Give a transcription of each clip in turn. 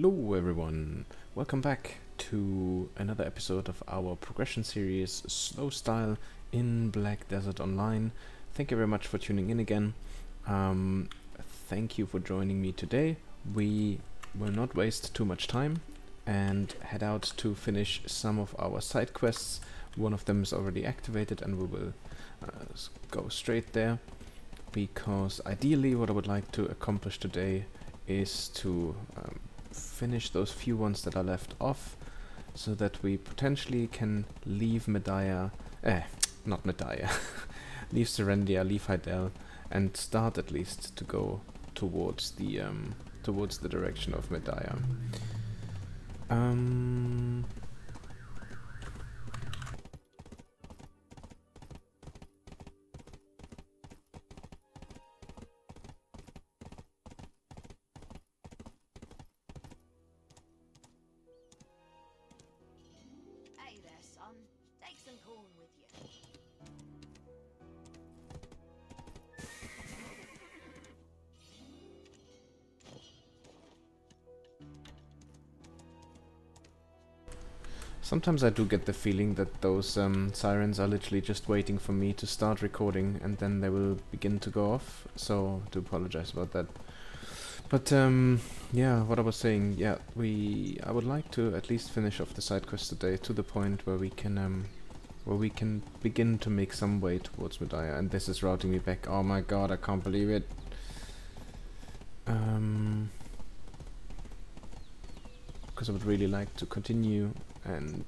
Hello everyone, welcome back to another episode of our progression series Slow Style in Black Desert Online. Thank you very much for tuning in again. Thank you for joining me today. We will not waste too much time and head out to finish some of our side quests. One of them is already activated and we will go straight there, because ideally what I would like to accomplish today is to finish those few ones that are left off, so that we potentially can leave Medaya, not Medaya, leave Serendia, leave Hydel, and start at least to go towards the direction of Medaya. Hey there, son. Take some corn with you. Sometimes I do get the feeling that those sirens are literally just waiting for me to start recording, and then they will begin to go off, so I do apologize about that. But yeah, what I was saying, yeah, I would like to at least finish off the side quest today to the point where we can begin to make some way towards Medaya, and this is routing me back. Oh my god, I can't believe it. Because I would really like to continue and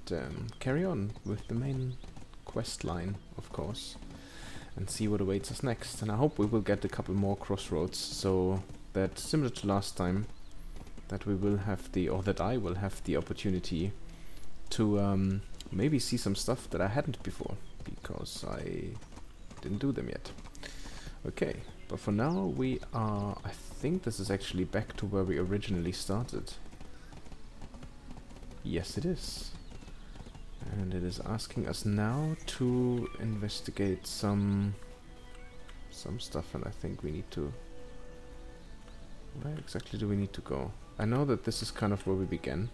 carry on with the main quest line, of course, and see what awaits us next. And I hope we will get a couple more crossroads, so that, similar to last time, that we will have that I will have the opportunity to maybe see some stuff that I hadn't before, because I didn't do them yet. Okay, but for now I think this is actually back to where we originally started. Yes, it is. And it is asking us now to investigate some stuff, and I think we need to... Where exactly do we need to go? I know that this is kind of where we began.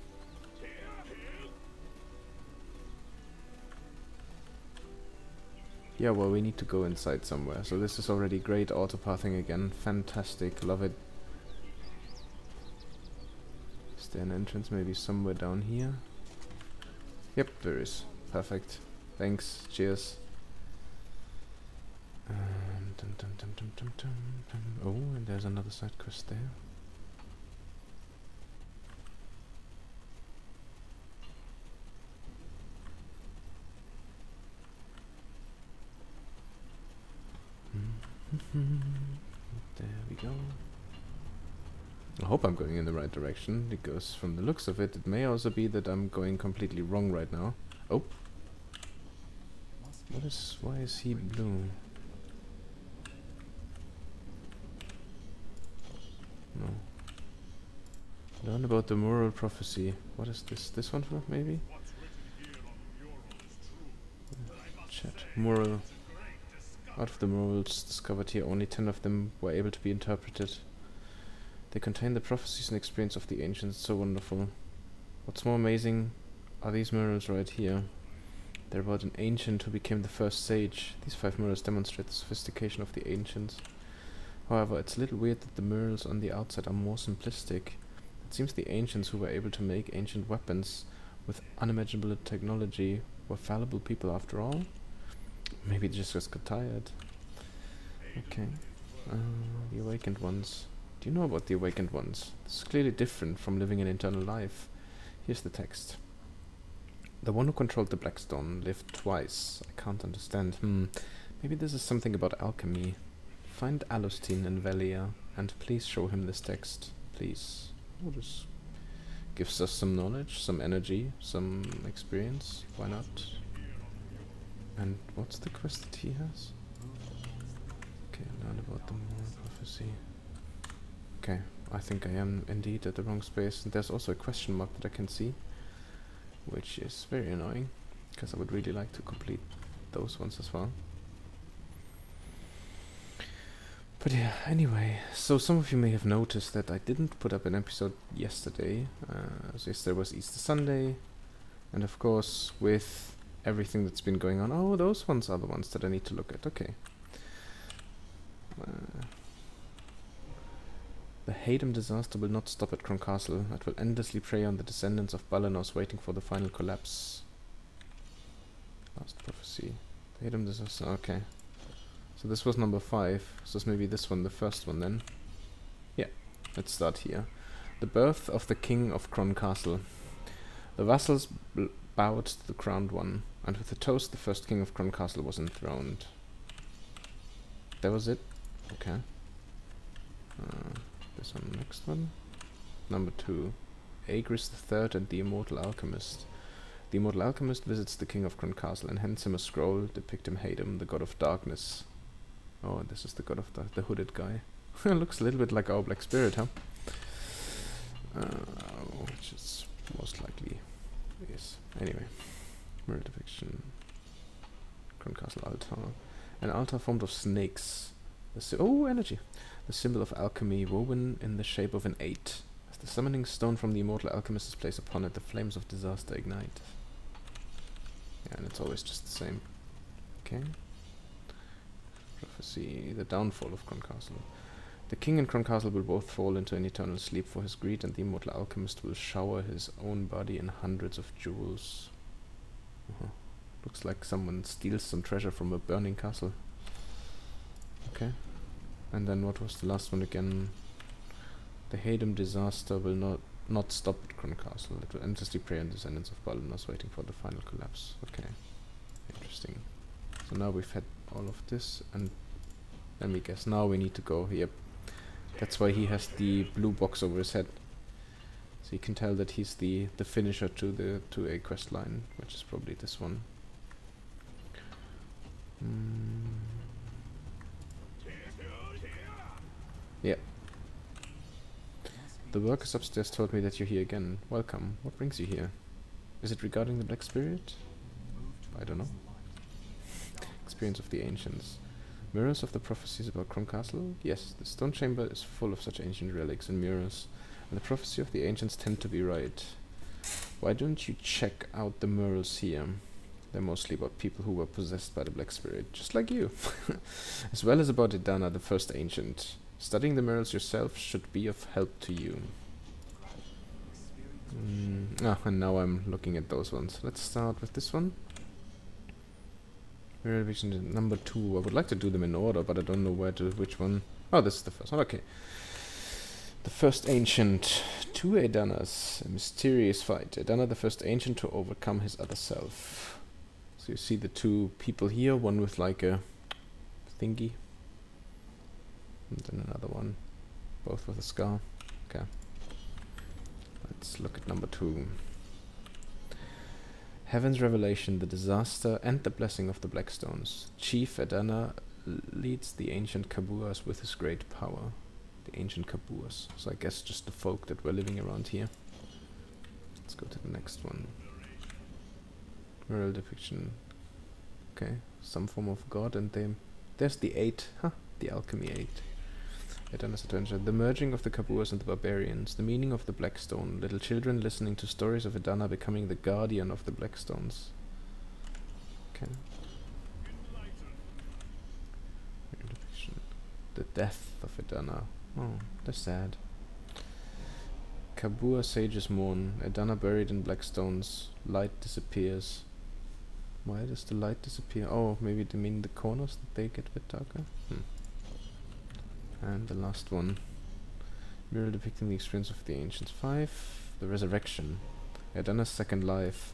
Yeah, well, we need to go inside somewhere. So this is already great autopathing again. Fantastic, love it. Is there an entrance maybe somewhere down here? Yep, there is. Perfect. Thanks. Cheers. Oh, and there's another side quest there. There we go. I hope I'm going in the right direction, because from the looks of it, it may also be that I'm going completely wrong right now. Oh! Why is he blue? No. Learn about the moral prophecy. What is this? This one for maybe? Chat. Moral. Out of the morals discovered here, only 10 of them were able to be interpreted. They contain the prophecies and experience of the ancients. So wonderful. What's more amazing are these murals right here. They're about an ancient who became the first sage. These 5 murals demonstrate the sophistication of the ancients. However, it's a little weird that the murals on the outside are more simplistic. It seems the ancients who were able to make ancient weapons with unimaginable technology were fallible people after all. Maybe they just got tired. Okay. The awakened ones. Do you know about the awakened ones? This is clearly different from living an eternal life. Here's the text. The one who controlled the Blackstone lived twice. I can't understand. Maybe this is something about alchemy. Find Alustine and Velia, and please show him this text. Please. Oh, this gives us some knowledge, some energy, some experience. Why not? And what's the quest that he has? Okay, learn about the moral prophecy. Okay, I think I am indeed at the wrong space. And there's also a question mark that I can see, which is very annoying, because I would really like to complete those ones as well. But yeah, anyway, so some of you may have noticed that I didn't put up an episode yesterday. So yesterday was Easter Sunday, and of course, with everything that's been going on, oh, those ones are the ones that I need to look at. Okay. The Haydom disaster will not stop at Cron Castle. It will endlessly prey on the descendants of Balanos waiting for the final collapse. Last prophecy. The Haydom disaster, okay. So this was number 5. So it's maybe this one, the first one then. Yeah, let's start here. The birth of the king of Cron Castle. The vassals bowed to the crowned one, and with a toast the first king of Cron Castle was enthroned. That was it? Okay. This one, next one. Number 2. Agris III and the Immortal Alchemist. The Immortal Alchemist visits the king of Cron Castle and hands him a scroll depicting Haydom, the god of darkness. Oh, this is the god of the hooded guy. Looks a little bit like our Black Spirit, huh? Which is most likely is. Anyway. Mirror depiction. Cron Castle altar. An altar formed of snakes. Energy! The symbol of alchemy woven in the shape of an 8. As the summoning stone from the Immortal Alchemist is placed upon it, the flames of disaster ignite. Yeah, and it's always just the same. Okay. Prophecy. The downfall of Cron Castle. The king and Cron Castle will both fall into an eternal sleep for his greed, and the Immortal Alchemist will shower his own body in hundreds of jewels. Looks like someone steals some treasure from a burning castle. Okay. And then what was the last one again? The Haydom disaster will not stop at Cron Castle. It will endlessly prey on descendants of Balanos waiting for the final collapse. Okay. Interesting. So now we've had all of this, and let me guess, now we need to go. Yep. That's why he has the blue box over his head. So you can tell that he's the finisher to a quest line, which is probably this one. Yeah. The workers upstairs told me that you're here again. Welcome. What brings you here? Is it regarding the Black Spirit? I don't know. Experience of the ancients. Mirrors of the prophecies about Cron Castle? Yes, the stone chamber is full of such ancient relics and mirrors, and the prophecy of the ancients tend to be right. Why don't you check out the murals here? They're mostly about people who were possessed by the Black Spirit, just like you. As well as about Edana, the first ancient. Studying the murals yourself should be of help to you. And now I'm looking at those ones. Let's start with this one. Mirror vision number 2. I would like to do them in order, but I don't know which one. Oh, this is the first one. Okay. The first ancient. 2 Edanas. A mysterious fight. Edana, the first ancient to overcome his other self. So you see the 2 people here. One with like a thingy. And then another one. Both with a scar. Okay. Let's look at number 2. Heaven's revelation, the disaster, and the blessing of the Blackstones. Chief Edana leads the ancient Kabuas with his great power. The ancient Kabuas. So I guess just the folk that were living around here. Let's go to the next one. Mural depiction. Okay, some form of god, and there's the 8. The alchemy 8. Edana's adventure. The merging of the Kabuas and the barbarians. The meaning of the Blackstone. Little children listening to stories of Edana becoming the guardian of the Blackstones. Okay. The death of Edana. Oh, that's sad. Kabua sages mourn. Edana buried in Blackstones. Light disappears. Why does the light disappear? Oh, maybe they mean the corners that they get a bit darker? And the last one. Mural depicting the experience of the ancients. 5. The resurrection. Edana's second life.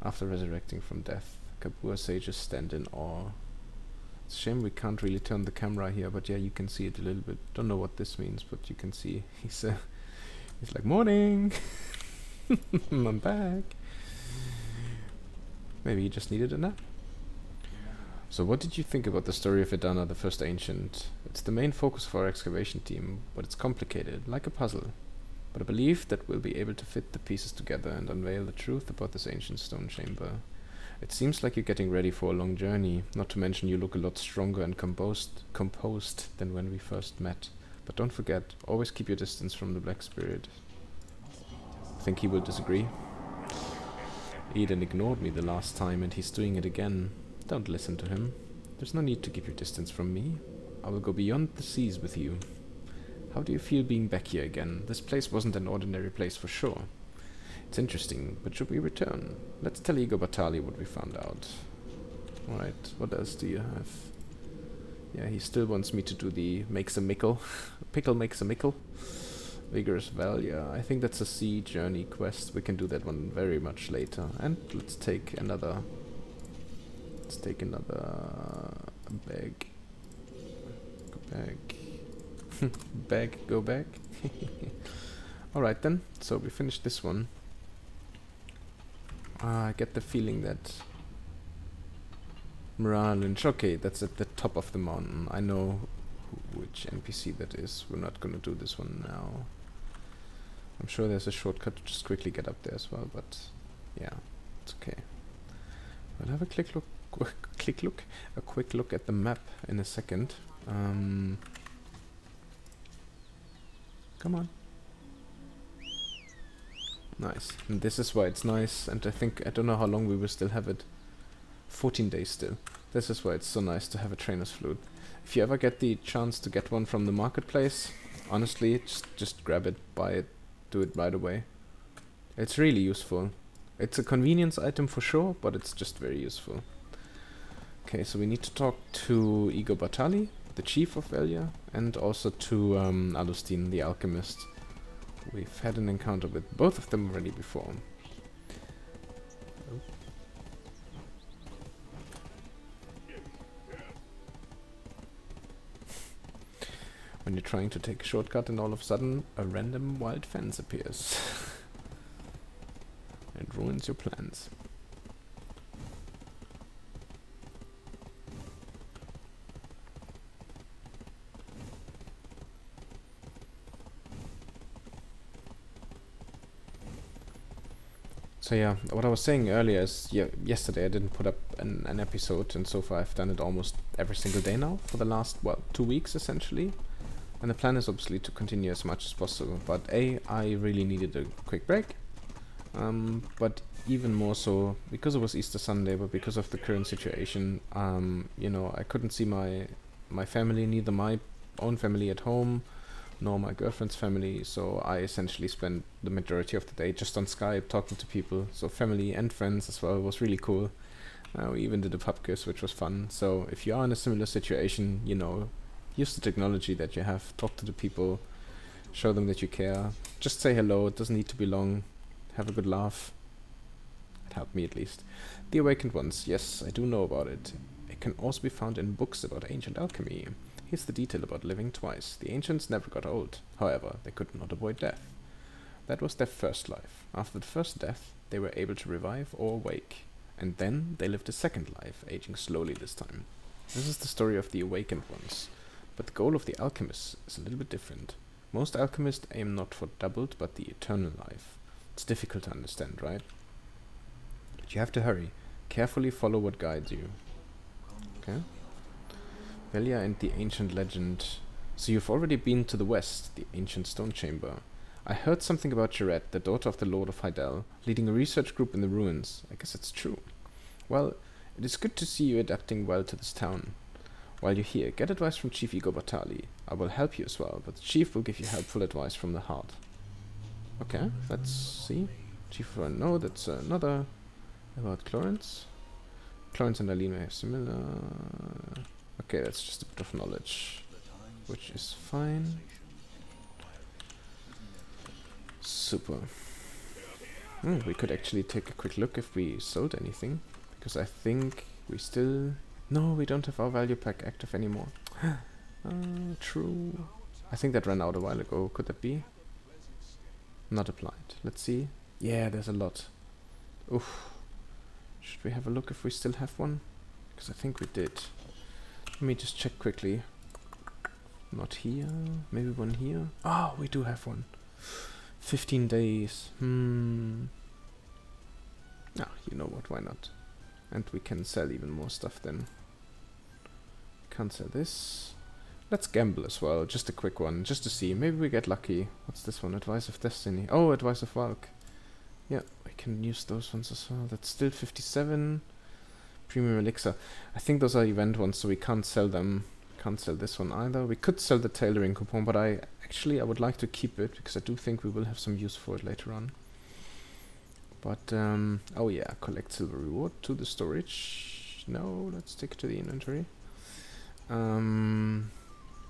After resurrecting from death. Kabua sages stand in awe. It's a shame we can't really turn the camera here, but yeah, you can see it a little bit. Don't know what this means, but you can see he's like, morning! I'm back! Maybe he just needed a nap. So what did you think about the story of Edana, the first ancient? It's the main focus of our excavation team, but it's complicated, like a puzzle. But I believe that we'll be able to fit the pieces together and unveil the truth about this ancient stone chamber. It seems like you're getting ready for a long journey. Not to mention you look a lot stronger and composed than when we first met. But don't forget, always keep your distance from the Black Spirit. Think he will disagree? Eden ignored me the last time and he's doing it again. Don't listen to him. There's no need to keep your distance from me. I will go beyond the seas with you. How do you feel being back here again? This place wasn't an ordinary place for sure. It's interesting, but should we return? Let's tell Igor Batali what we found out. Alright, what else do you have? Yeah, he still wants me to do the makes a mickle. Pickle makes a mickle. Vigorous Val, yeah, I think that's a sea journey quest. We can do that one very much later. And let's take another... bag. Go back. Bag, go back. Alright then, so we finished this one. I get the feeling that Lynch, okay, that's at the top of the mountain. I know which NPC that is. We're not gonna do this one now. I'm sure there's a shortcut to just quickly get up there as well, but yeah, it's okay. We'll have a quick look at the map in a second. Come on. Nice. And this is why it's nice, and I don't know how long we will still have it. 14 days still. This is why it's so nice to have a trainer's flute. If you ever get the chance to get one from the marketplace, honestly, just grab it, buy it, do it right away. It's really useful. It's a convenience item for sure, but it's just very useful. Okay, so we need to talk to Igor Batali, the chief of Velia, and also to Alustin, the alchemist. We've had an encounter with both of them already before. Oh. When you're trying to take a shortcut and all of a sudden a random wild fence appears. And ruins your plans. So yeah, what I was saying earlier is, yesterday I didn't put up an episode, and so far I've done it almost every single day now for the last, 2 weeks essentially. And the plan is obviously to continue as much as possible, but I really needed a quick break. But even more so, because it was Easter Sunday, but because of the current situation, I couldn't see my family, neither my own family at home, nor my girlfriend's family, so I essentially spent the majority of the day just on Skype talking to people, so family and friends as well. It was really cool. We even did a pub quiz, which was fun. So if you are in a similar situation, use the technology that you have, talk to the people, show them that you care, just say hello, it doesn't need to be long, have a good laugh. It helped me at least. The Awakened Ones, yes, I do know about it. It can also be found in books about ancient alchemy. Here's the detail about living twice. The ancients never got old. However, they could not avoid death. That was their first life. After the first death, they were able to revive or awake. And then they lived a second life, aging slowly this time. This is the story of the Awakened Ones. But the goal of the alchemists is a little bit different. Most alchemists aim not for doubled, but the eternal life. It's difficult to understand, right? But you have to hurry. Carefully follow what guides you. Okay? Velia and the Ancient Legend. So you've already been to the west, the Ancient Stone Chamber. I heard something about Jarette, the daughter of the Lord of Hydel, leading a research group in the ruins. I guess it's true. Well, it is good to see you adapting well to this town. While you're here, get advice from Chief Igor Batali. I will help you as well, but the Chief will give you helpful advice from the heart. Okay, let's see. Chief, no, that's another about Clarence. Clarence and Aline may have similar... Okay, that's just a bit of knowledge, which is fine. Super. We could actually take a quick look if we sold anything, because I think we still... No, we don't have our value pack active anymore. True. I think that ran out a while ago. Could that be? Not applied. Let's see. Yeah, there's a lot. Oof. Should we have a look if we still have one? Because I think we did. Let me just check quickly. Not here. Maybe one here. Oh, we do have one. 15 days. Ah, you know what, why not? And we can sell even more stuff then. Can't sell this. Let's gamble as well, just a quick one, just to see. Maybe we get lucky. What's this one? Advice of Destiny. Oh, Advice of Valk. Yeah, I can use those ones as well. That's still 57. Premium Elixir. I think those are event ones, so we can't sell them. Can't sell this one either. We could sell the tailoring coupon, but I would like to keep it, because I do think we will have some use for it later on. But, oh yeah, collect silver reward to the storage. No, let's stick to the inventory.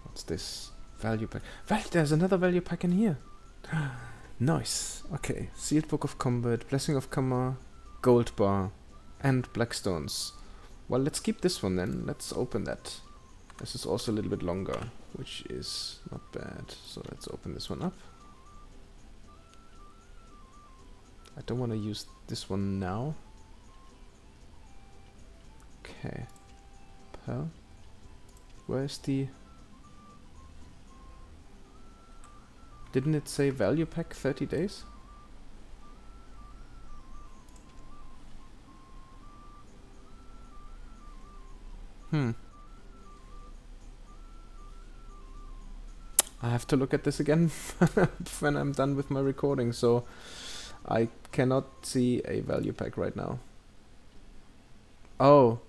What's this? Value pack. There's another value pack in here. Nice. Okay. Sealed Book of Combat, Blessing of Kama, Gold Bar, and Blackstones. Well, let's keep this one then. Let's open that. This is also a little bit longer, which is not bad. So let's open this one up. I don't want to use this one now. Okay. Pearl. Where's the... Didn't it say value pack 30 days? I have to look at this again when I'm done with my recording, so I cannot see a value pack right now. Oh,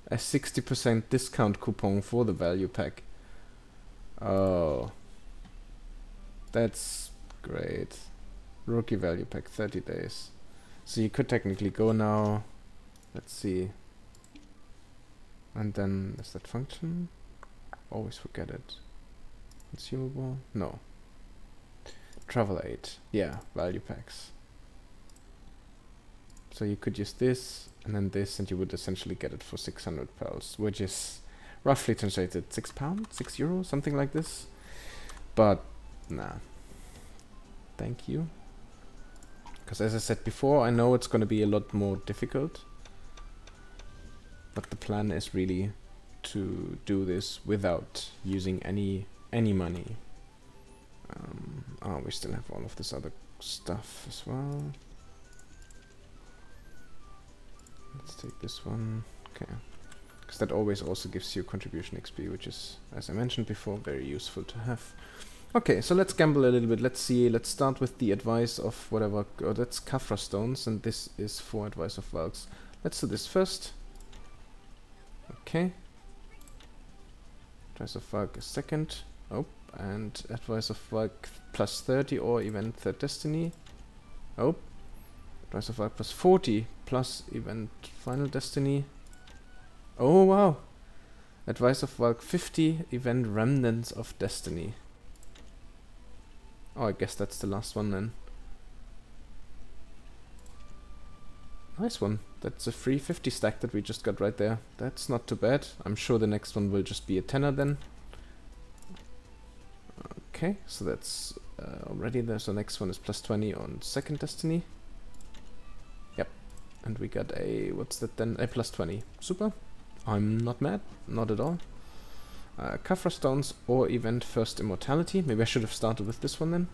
a 60% discount coupon for the value pack. Oh, that's great. Rookie value pack 30 days. So you could technically go now. Let's see. And then, does that function? Always forget it. Consumable? No. Travel aid. Yeah, value packs. So you could use this, and then this, and you would essentially get it for 600 pearls, which is roughly translated £6, €6, something like this. But, nah. Thank you. Because as I said before, I know it's going to be a lot more difficult. But the plan is really to do this without using any money. Oh, we still have all of this other stuff as well. Let's take this one. Okay. Because that always also gives you contribution XP, which is, as I mentioned before, very useful to have. Okay, so let's gamble a little bit. Let's see. Let's start with the advice of whatever. Oh, that's Kafra stones, and this is for advice of Valks. Let's do this first. Okay. Advice of Valk is second. Oh, and advice of Valk plus 30 or event third destiny. Oh. Advice of Valk plus 40 plus event final destiny. Oh wow. Advice of Valk 50 event remnants of destiny. Oh, I guess that's the last one then. Nice one. That's a free 50 stack that we just got right there. That's not too bad. I'm sure the next one will just be a tenner then. Okay, so that's already there. So next one is plus 20 on second destiny. Yep. And we got a, what's that then? A plus 20. Super. I'm not mad. Not at all. Kafra stones or event first immortality. Maybe I should have started with this one then.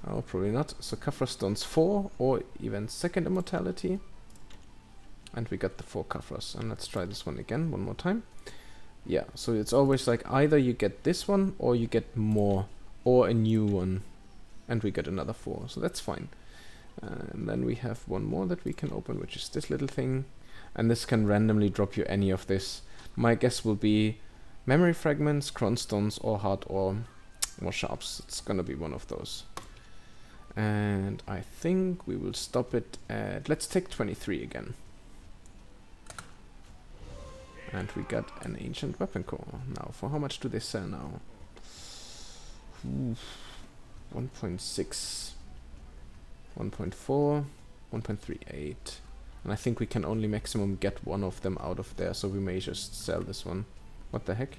Oh, probably not. So Kafra stones 4 or event second immortality. And we got the 4 Kafras. And let's try this one again, one more time. Yeah, so it's always like either you get this one or you get more or a new one. And we get another 4, so that's fine. And then we have one more that we can open, which is this little thing. And this can randomly drop you any of this. My guess will be memory fragments, cronstones, or hard ore, or sharps. It's gonna be one of those. And I think we will stop it at, let's take 23 again. And we got an ancient weapon core. Now, for how much do they sell now? 1.6, 1.4, 1.38. And I think we can only maximum get one of them out of there, so we may just sell this one. What the heck?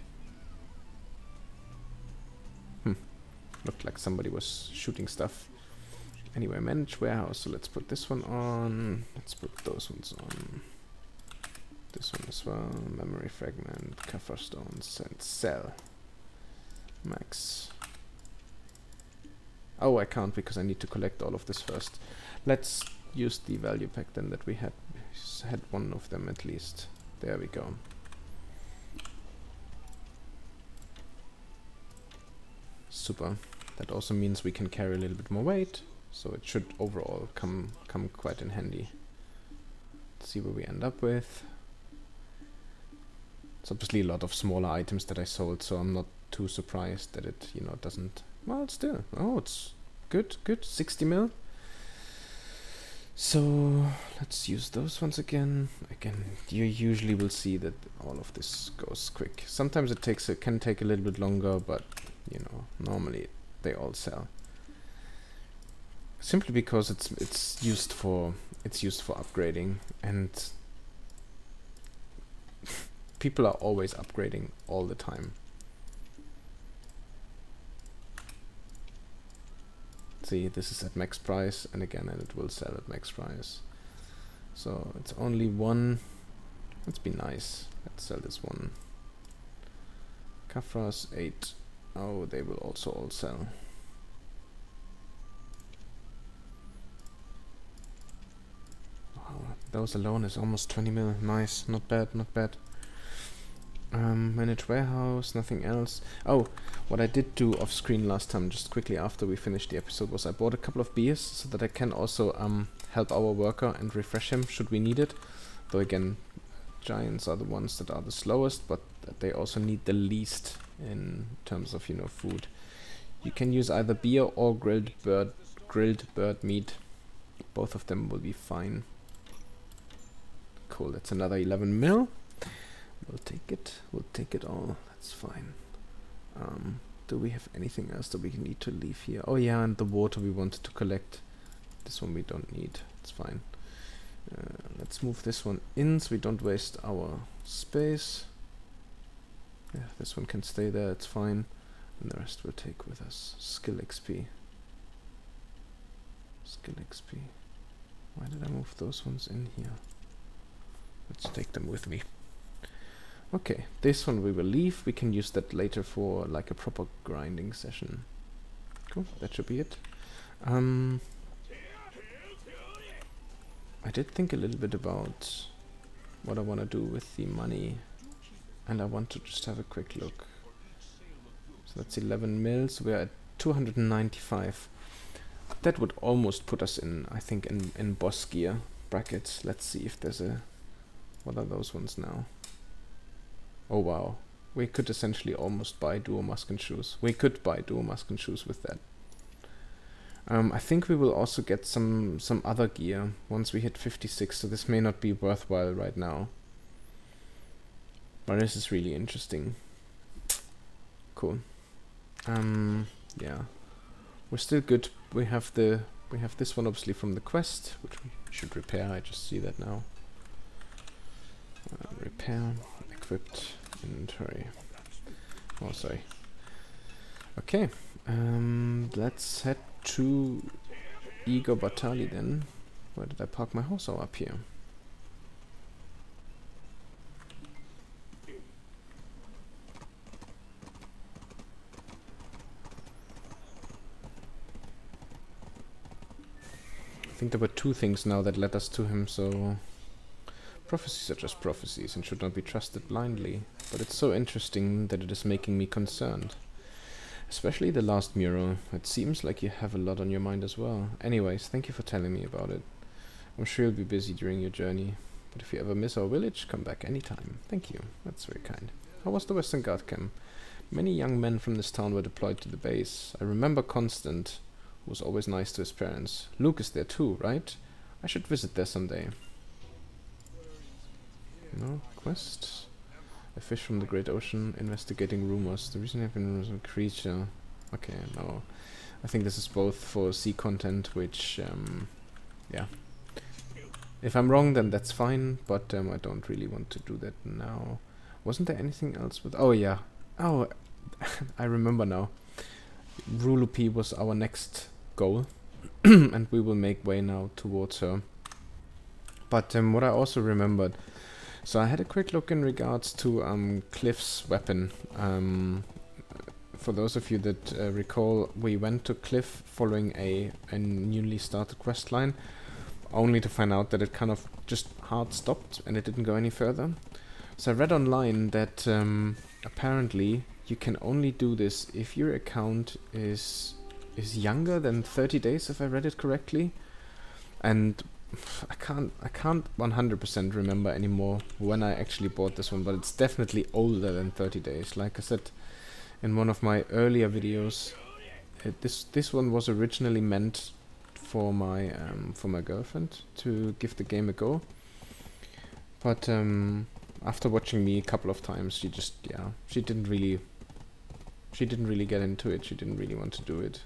Looked like somebody was shooting stuff. Anyway, manage warehouse, so let's put this one on. Let's put those ones on. This one as well. Memory fragment, Kafra stones, and sell. Max. Oh, I can't because I need to collect all of this first. Let's use the value pack then that we had had one of them at least. There we go. Super. That also means we can carry a little bit more weight, so it should overall come quite in handy. Let's see where we end up with. It's obviously a lot of smaller items that I sold, so I'm not too surprised that it, you know, doesn't... Well, still. Oh, it's good, good. 60 mil. So, let's use those ones again. Again, you usually will see that all of this goes quick. Sometimes it can take a little bit longer, but, you know, normally they all sell. Simply because it's used for upgrading, and people are always upgrading all the time. See, this is at max price, and again, and it will sell at max price. So it's only one. Let's be nice. Let's sell this one. Kafras 8. Oh, they will also all sell. Wow, those alone is almost 20 mil. Nice, not bad, not bad. Manage warehouse, nothing else. Oh, what I did do off screen last time, just quickly after we finished the episode, was I bought a couple of beers so that I can also help our worker and refresh him should we need it. Though again, giants are the ones that are the slowest, but they also need the least in terms of, you know, food. You can use either beer or grilled bird meat. Both of them will be fine. Cool, that's another 11 mil. We'll take it. We'll take it all. That's fine. Do we have anything else that we need to leave here? Oh yeah, and the water we wanted to collect. This one we don't need. It's fine. Let's move this one in so we don't waste our space. Yeah, this one can stay there. It's fine. And the rest we'll take with us. Skill XP. Skill XP. Why did I move those ones in here? Let's take them with me. Okay, this one we will leave. We can use that later for like a proper grinding session. Cool, that should be it. I did think a little bit about what I want to do with the money, and I want to just have a quick look. So that's 11 mils. We're at 295. That would almost put us in, I think, in boss gear brackets. Let's see if there's a... What are those ones now? Oh wow, we could essentially almost buy dual mask and shoes. We could buy dual mask and shoes with that. I think we will also get some other gear once we hit 56, so this may not be worthwhile right now. But this is really interesting. Cool. Yeah. We're still good. We have this one obviously from the quest, which we should repair. I just see that now. Repair, equipped, inventory. Oh, sorry. Okay, let's head to Igor Batali then. Where did I park my horse? Oh, up here. I think there were two things now that led us to him, so... Prophecies are just prophecies and should not be trusted blindly, but it's so interesting that it is making me concerned. Especially the last mural. It seems like you have a lot on your mind as well. Anyways, thank you for telling me about it. I'm sure you'll be busy during your journey, but if you ever miss our village, come back anytime. Thank you. That's very kind. How was the Western Guard camp? Many young men from this town were deployed to the base. I remember Constant, who was always nice to his parents. Luke is there too, right? I should visit there someday. No, quest. A fish from the great ocean, investigating rumors. The reason I've been rumors of a creature. Okay, no. I think this is both for sea content, which, yeah. If I'm wrong, then that's fine, but I don't really want to do that now. Wasn't there anything else with... Oh, yeah. Oh, I remember now. Rulupee was our next goal, and we will make way now towards her. But what I also remembered... So I had a quick look in regards to Cliff's weapon. For those of you that recall, we went to Cliff following a newly started quest line. only to find out that it kind of just hard stopped and it didn't go any further. So I read online that apparently you can only do this if your account is younger than 30 days, if I read it correctly. And I can't 100% remember anymore when I actually bought this one, but it's definitely older than 30 days. Like I said in one of my earlier videos, this one was originally meant for my girlfriend to give the game a go, but after watching me a couple of times, she didn't really get into it. She didn't really want to do it.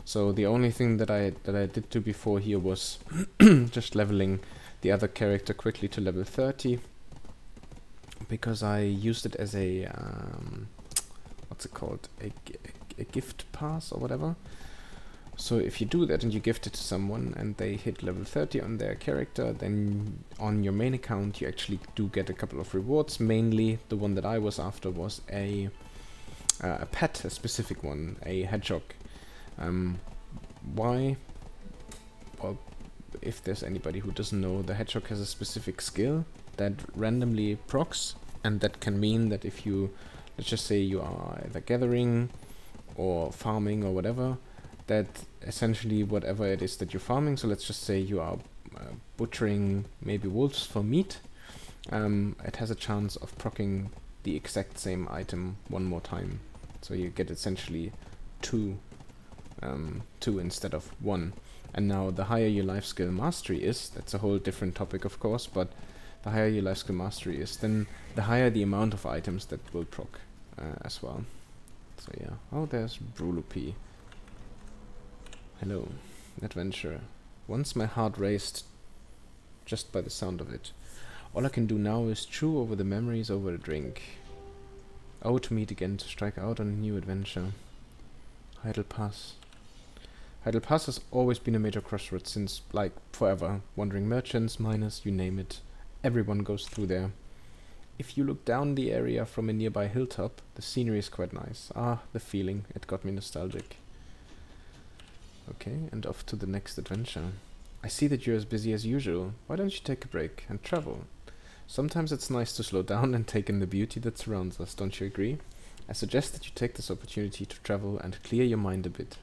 So the only thing that I did do before here was just leveling the other character quickly to level 30, because I used it as a what's it called, a gift pass or whatever. So if you do that and you gift it to someone and they hit level 30 on their character, then on your main account you actually do get a couple of rewards. Mainly the one that I was after was a pet, a specific one, a hedgehog. Why? Well, if there's anybody who doesn't know, the hedgehog has a specific skill that randomly procs, and that can mean that if you, let's just say you are either gathering or farming or whatever, that essentially whatever it is that you're farming, so let's just say you are butchering maybe wolves for meat, it has a chance of proccing the exact same item one more time. So you get essentially two instead of one. And now the higher your life skill mastery is, that's a whole different topic of course, but the higher your life skill mastery is, then the higher the amount of items that will proc as well. So yeah. Oh, there's Rulupee. Hello, adventure. Once my heart raced just by the sound of it. All I can do now is chew over the memories over a drink. Oh, to meet again, to strike out on a new adventure. Idle Pass. Idle Pass has always been a major crossroads since, like, forever. Wandering merchants, miners, you name it. Everyone goes through there. If you look down the area from a nearby hilltop, the scenery is quite nice. Ah, the feeling. It got me nostalgic. Okay, and off to the next adventure. I see that you're as busy as usual. Why don't you take a break and travel? Sometimes it's nice to slow down and take in the beauty that surrounds us, don't you agree? I suggest that you take this opportunity to travel and clear your mind a bit.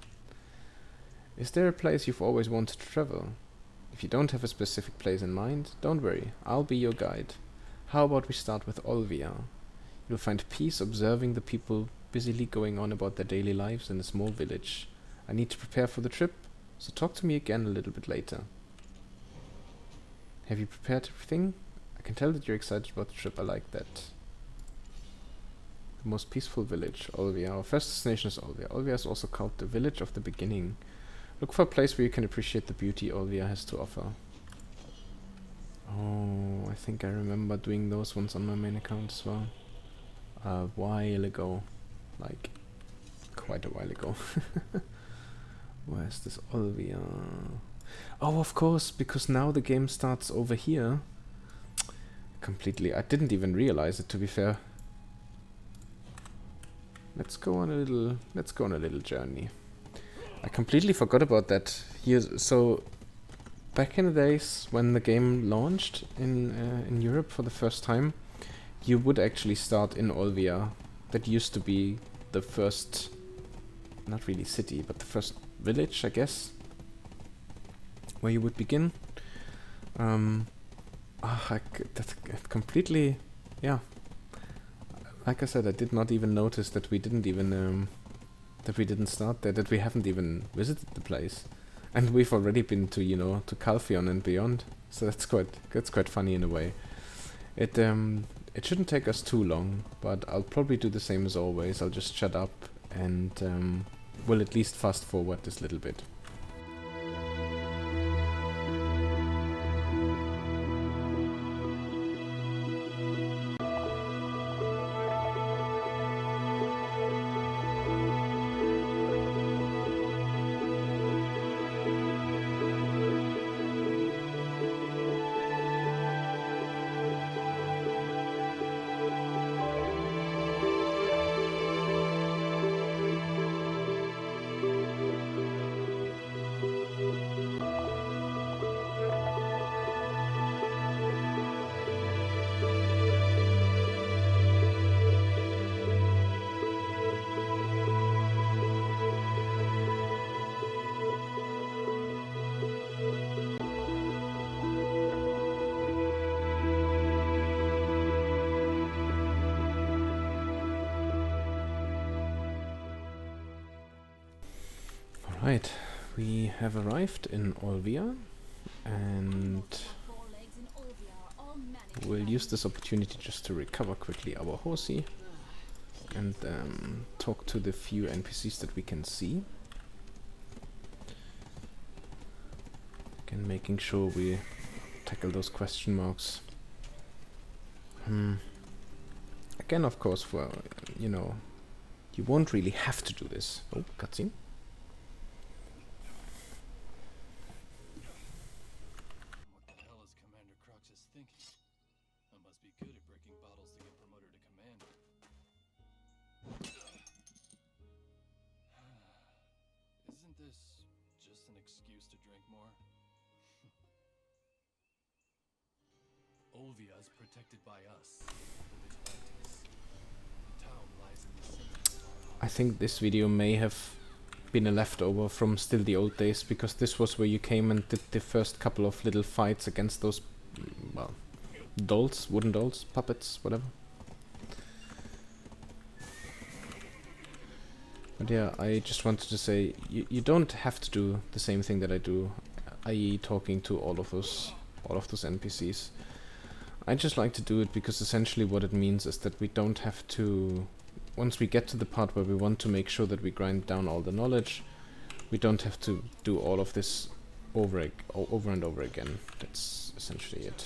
Is there a place you've always wanted to travel? If you don't have a specific place in mind, don't worry, I'll be your guide. How about we start with Olvia? You'll find peace observing the people busily going on about their daily lives in a small village. I need to prepare for the trip, so talk to me again a little bit later. Have you prepared everything? I can tell that you're excited about the trip, I like that. The most peaceful village, Olvia. Our first destination is Olvia. Olvia is also called the village of the beginning. Look for a place where you can appreciate the beauty Olvia has to offer. Oh, I think I remember doing those ones on my main account as well. A while ago. Like, quite a while ago. Where's this Olvia? Oh, of course, because now the game starts over here. Completely, I didn't even realize it, to be fair. Let's go on a little journey. I completely forgot about that. Here, so back in the days when the game launched in Europe for the first time, you would actually start in Olvia. That used to be the first, not really city, but the first village, I guess, where you would begin. That completely, yeah. Like I said, I did not even notice that we didn't even that we didn't start there, that we haven't even visited the place, and we've already been to, you know, to Calphion and beyond. So that's quite funny in a way. It shouldn't take us too long, but I'll probably do the same as always. I'll just shut up and we'll at least fast forward this little bit. Right, we have arrived in Olvia, and we'll use this opportunity just to recover quickly our horsey and talk to the few NPCs that we can see. Again, making sure we tackle those question marks. Again, of course, for, you know, you won't really have to do this. Oh, cutscene. What the hell is Commander Croxus thinking? I must be good at breaking bottles to get promoted to commander. Isn't this just an excuse to drink more? Olvia is protected by us, the vigilantes. The town lies in the center of our I think this video may have been a leftover from still the old days, because this was where you came and did the first couple of little fights against those, well, dolls, wooden dolls, puppets, whatever. But yeah, I just wanted to say, you don't have to do the same thing that I do, i.e. talking to all of those NPCs. I just like to do it because essentially what it means is that we don't have to, once we get to the part where we want to make sure that we grind down all the knowledge, we don't have to do all of this over and over again. That's essentially it.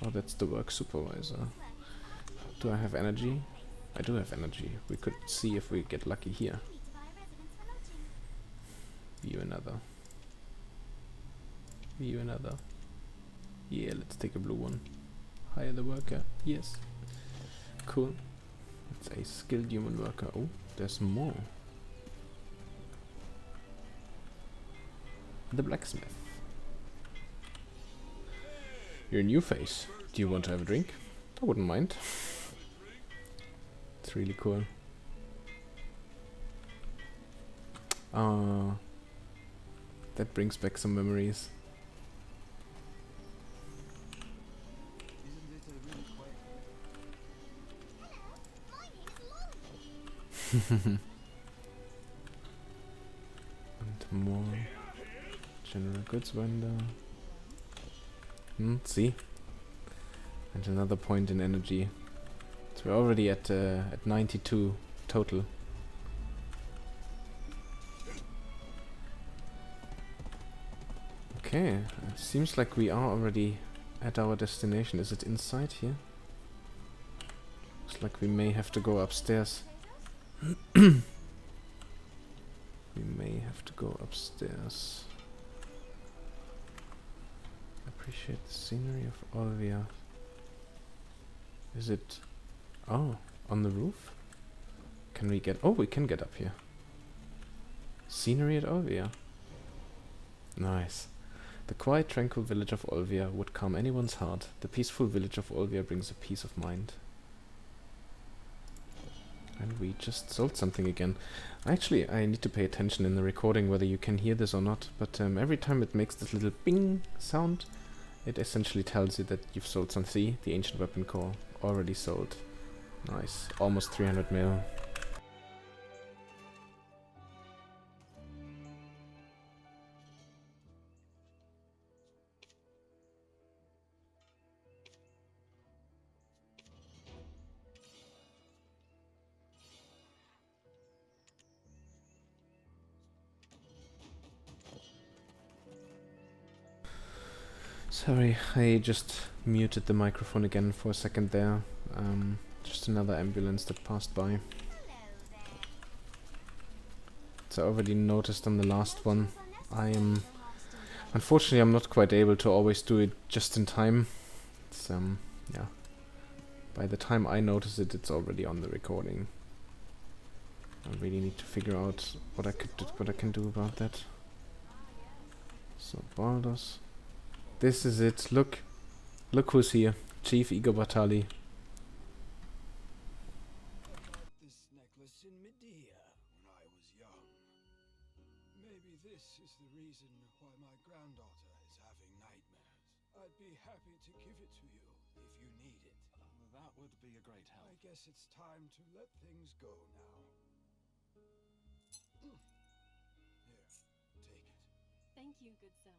Oh, that's the work supervisor. Do I have energy? I do have energy. We could see if we get lucky here. View another. View another. Yeah, let's take a blue one. Hire the worker. Yes. Cool. It's a skilled human worker. Oh, there's more. The blacksmith. Your new face. Do you want to have a drink? I wouldn't mind. It's really cool. That brings back some memories. And more general goods vendor. See? And another point in energy. So we're already at 92 total. Okay, seems like we are already at our destination. Is it inside here? Looks like we may have to go upstairs. We may have to go upstairs. Appreciate the scenery of Olvia. Is it... Oh, on the roof? Can we get... Oh, we can get up here. Scenery at Olvia. Nice. The quiet, tranquil village of Olvia would calm anyone's heart. The peaceful village of Olvia brings a peace of mind. And we just sold something again. Actually, I need to pay attention in the recording whether you can hear this or not, but every time it makes this little bing sound, it essentially tells you that you've sold something. See, the ancient weapon core already sold. Nice. Almost 300 mil. Sorry, I just muted the microphone again for a second there. Just another ambulance that passed by. So I already noticed on the last one. Unfortunately, I'm not quite able to always do it just in time. It's, yeah. By the time I notice it, it's already on the recording. I really need to figure out what I can do about that. So, Baldur's. This is it. Look who's here. Chief Igor Batali. This necklace in Medea when I was young. Maybe this is the reason why my granddaughter is having nightmares. I'd be happy to give it to you if you need it. That would be a great help. I guess it's time to let things go now. Here, take it. Thank you, good sir.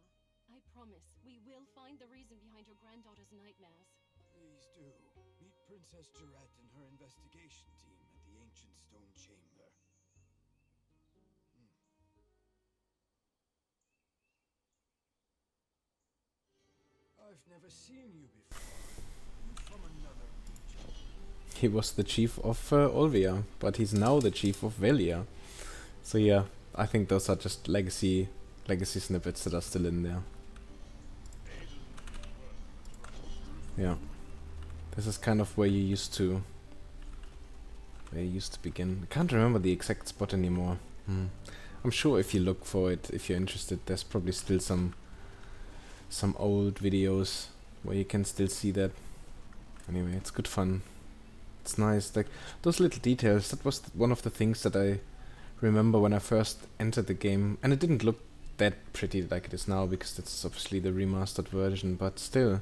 I promise we will find the reason behind your granddaughter's nightmares. Please do. Meet Princess Jarette and her investigation team at the ancient stone chamber. I've never seen you before. You from another region? He was the chief of Olvia, but he's now the chief of Velia. So yeah, I think those are just legacy snippets that are still in there. Yeah, this is kind of where you used to begin. I can't remember the exact spot anymore. I'm sure if you look for it, if you're interested, there's probably still some old videos where you can still see that. Anyway, it's good fun. It's nice, like those little details. That was one of the things that I remember when I first entered the game, and it didn't look that pretty like it is now because that's obviously the remastered version, but still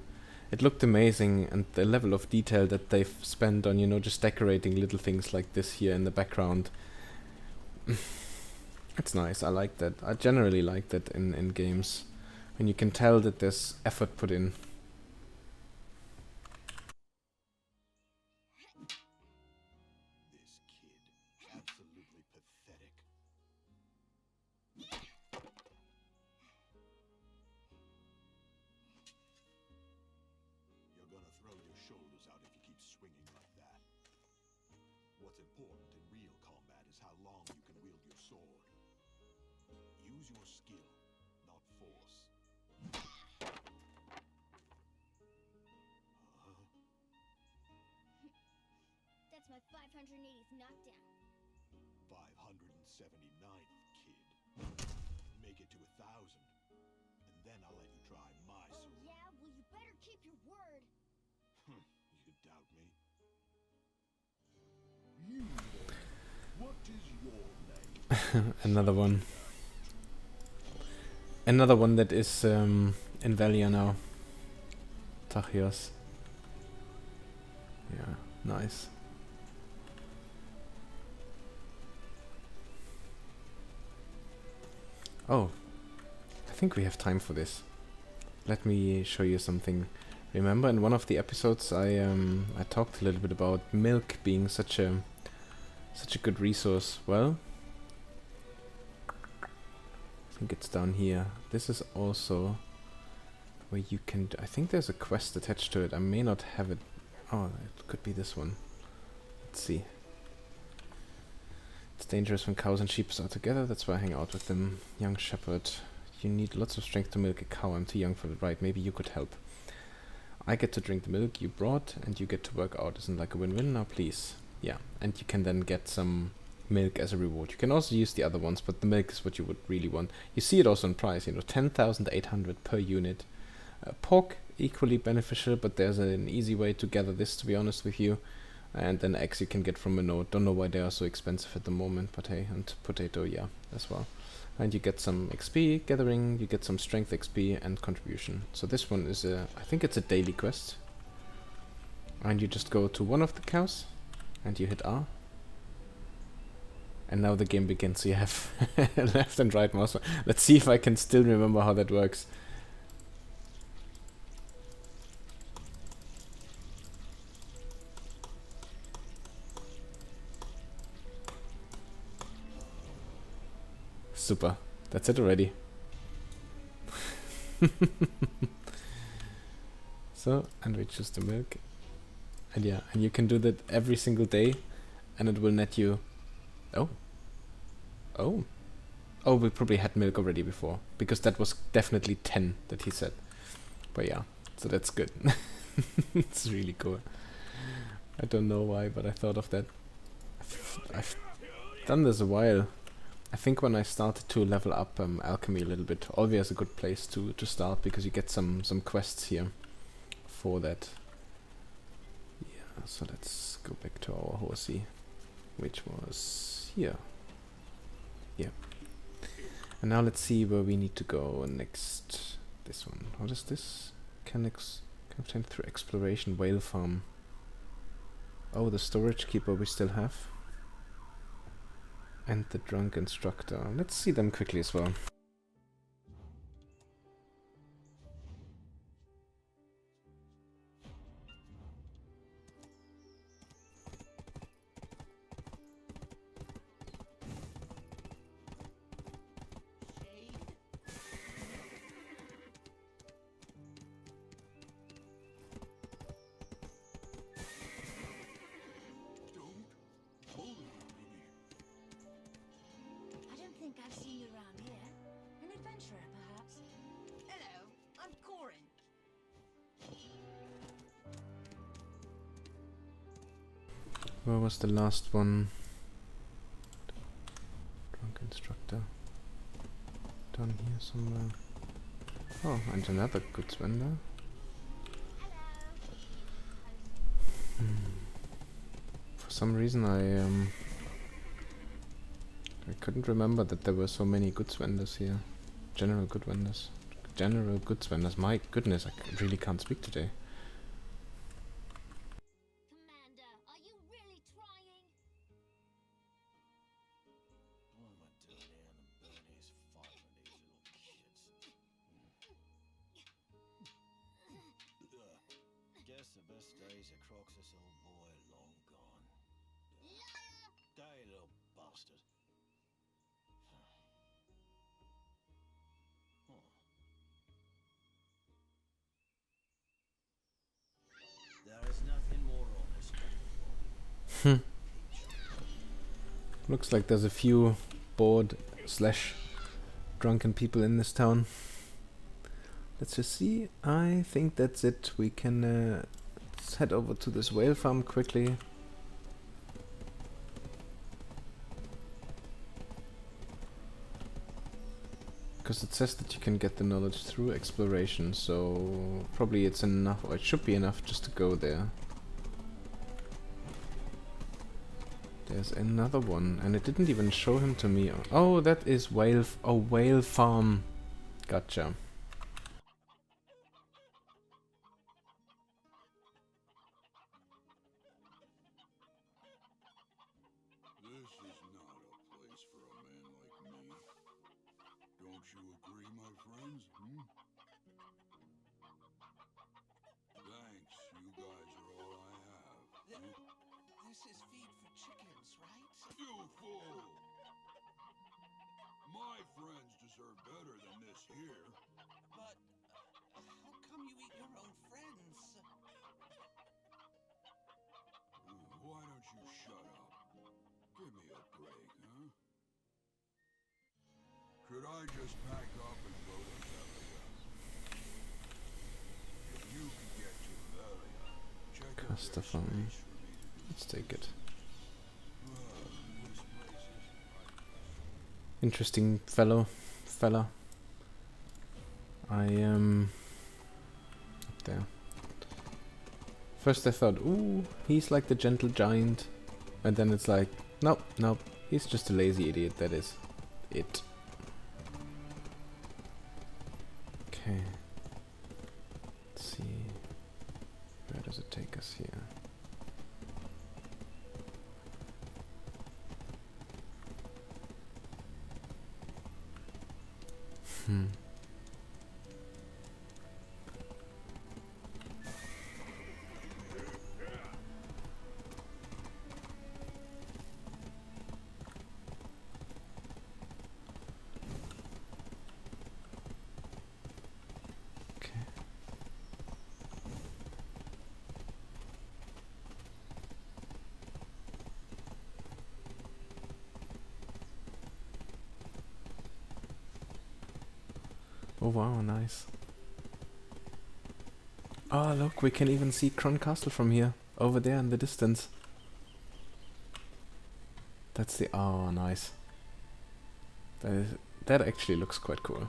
it looked amazing, and the level of detail that they've spent on, you know, just decorating little things like this here in the background. It's nice. I like that. I generally like that in games, when you can tell that there's effort put in. This kid, absolutely pathetic. You're gonna throw your shoulders out if you keep swinging like that. What's important in real combat is how long you can wield your sword. Use your skill, not force. That's my 580th knockdown. 579th, kid. Make it to 1,000, and then I'll let you try my Oh sword. yeah? Well, you better keep your word. You doubt me? You, what is your name? Another one. Another one that is in Valia now. Tachios. Yeah, nice. Oh, I think we have time for this. Let me show you something. Remember in one of the episodes I talked a little bit about milk being such a good resource. Well, I think it's down here. This is also where you can... I think there's a quest attached to it. I may not have it. Oh, it could be this one. Let's see. It's dangerous when cows and sheep are together. That's why I hang out with them. Young shepherd. You need lots of strength to milk a cow. I'm too young for it. Right, maybe you could help. I get to drink the milk you brought, and you get to work out. Isn't like a win-win? Now, please. Yeah, and you can then get some milk as a reward. You can also use the other ones, but the milk is what you would really want. You see it also in price, you know, 10,800 per unit. Pork, equally beneficial, but there's an easy way to gather this, to be honest with you. And then eggs you can get from a node. Don't know why they are so expensive at the moment, but hey, and potato, yeah, as well. And you get some XP gathering, you get some strength XP and contribution. So this one is I think it's a daily quest. And you just go to one of the cows, and you hit R. And now the game begins. You have left and right mouse. Let's see if I can still remember how that works. Super. That's it already. So, and we choose the milk. And yeah, and you can do that every single day, and it will net you... Oh. Oh. Oh, we probably had milk already before, because that was definitely 10 that he said. But yeah, so that's good. It's really cool. I don't know why, but I thought of that. I've done this a while. I think when I started to level up alchemy a little bit, Olvia is a good place to start, because you get some quests here for that. Yeah, so let's go back to our horsey, which was here. Yeah. And now let's see where we need to go next. This one. What is this? Can obtain through exploration whale farm. Oh, the storage keeper we still have. And the drunk instructor. Let's see them quickly as well. I don't think I've seen you around here. An adventurer, perhaps? Hello, I'm Corin. Where was the last one? Drunk instructor. Down here somewhere. Oh, and another goods vendor. For some reason I couldn't remember that there were so many goods vendors here. General goods vendors. My goodness, I really can't speak today. Commander, are you really trying? What am I doing here in the Bernese fighting with these little kids? Guess the best days of Croxus, old boy, long gone. Die, little bastard. Huh. There is nothing more honest. Looks like there's a few bored / drunken people in this town. Let's just see. I think that's it. We can let's head over to this whale farm quickly. Because it says that you can get the knowledge through exploration, so probably it's enough, or it should be enough just to go there. There's another one, and it didn't even show him to me. Oh, that is whale farm. Gotcha. This is not a place for a man like me. Don't you agree, my friends? Thanks, you guys are all I have. This is feed for chickens, right? You fool! My friends deserve better than this here. But how come you eat your own friends? Why don't you shut up? Give me a break, huh? Should I just pack up and go to Velia? If you can get to Velia, check out Casta their farm. space for me to do. Let's take it. This place is Interesting fella. I am up there. First I thought, ooh, he's like the gentle giant, and then it's like, nope, he's just a lazy idiot. That is it. Okay. Let's see. Where does it take us here? Okay. Oh wow, nice. Oh look, we can even see Kron Castle from here, over there in the distance. That's the, oh nice. That actually looks quite cool.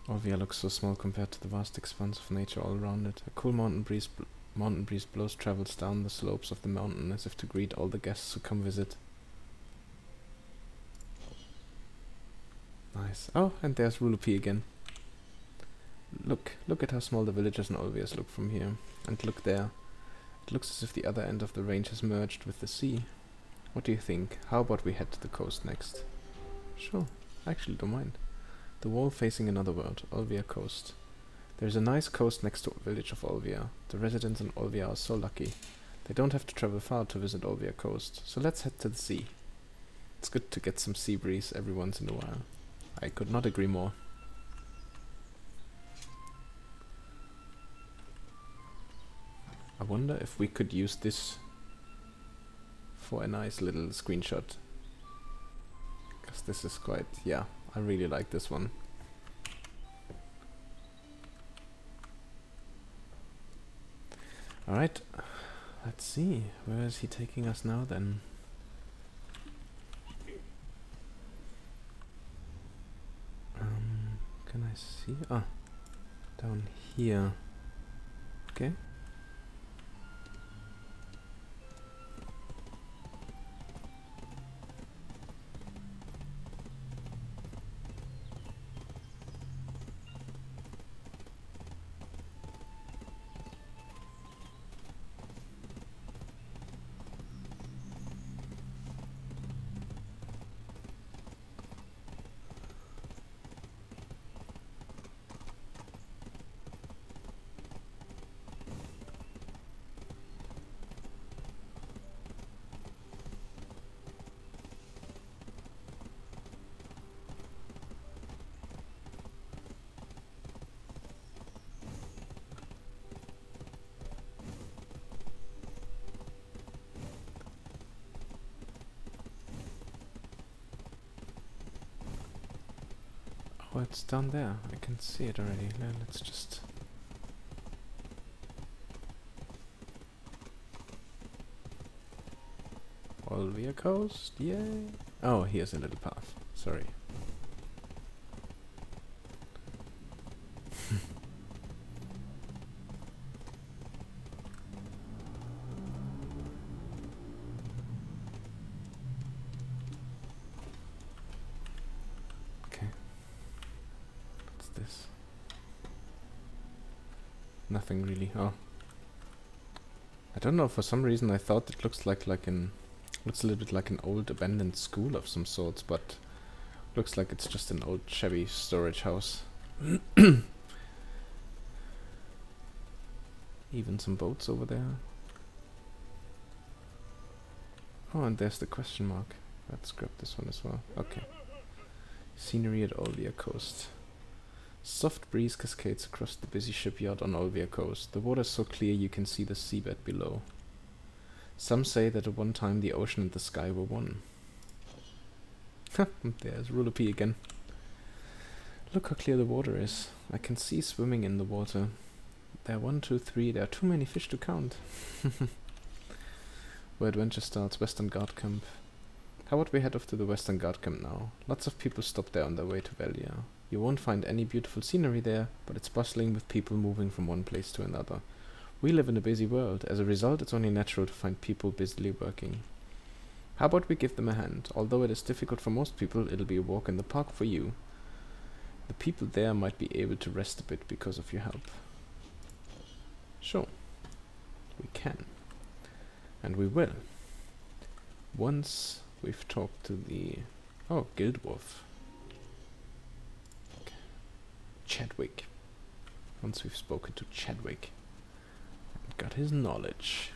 Olvia looks so small compared to the vast expanse of nature all around it. A cool mountain breeze blows travels down the slopes of the mountain as if to greet all the guests who come visit. Nice. Oh, and there's Rulupee again. Look at how small the villages and Olvias look from here. And look there. It looks as if the other end of the range has merged with the sea. What do you think? How about we head to the coast next? Sure, I actually don't mind. The wall facing another world, Olvia Coast. There's a nice coast next to the village of Olvia. The residents in Olvia are so lucky. They don't have to travel far to visit Olvia Coast, so let's head to the sea. It's good to get some sea breeze every once in a while. I could not agree more. I wonder if we could use this for a nice little screenshot. Because this is quite, yeah, I really like this one. Alright, let's see, where is he taking us now then? Can I see? Ah, down here. Okay. Oh, it's down there. I can see it already. Let's just... Olvia Coast, yay! Oh, here's a little path. Sorry. This? Nothing really. Oh, I don't know. For some reason, I thought it looks like looks a little bit like an old abandoned school of some sorts, but looks like it's just an old shabby storage house. Even some boats over there. Oh, and there's the question mark. Let's grab this one as well. Okay. Scenery at Olvia Coast. Soft breeze cascades across the busy shipyard on Olvia Coast. The water is so clear you can see the seabed below. Some say that at one time the ocean and the sky were one. There's Rulupee again. Look how clear the water is. I can see swimming in the water. There are 1, 2, 3. There are too many fish to count. Where adventure starts, Western Guard Camp. How about we head off to the Western Guard Camp now? Lots of people stop there on their way to Velia. You won't find any beautiful scenery there, but it's bustling with people moving from one place to another. We live in a busy world. As a result, it's only natural to find people busily working. How about we give them a hand? Although it is difficult for most people, it'll be a walk in the park for you. The people there might be able to rest a bit because of your help. Sure. We can. And we will. Once we've talked to the... Oh, Guildwolf. Okay. Chadwick. Once we've spoken to Chadwick. And got his knowledge.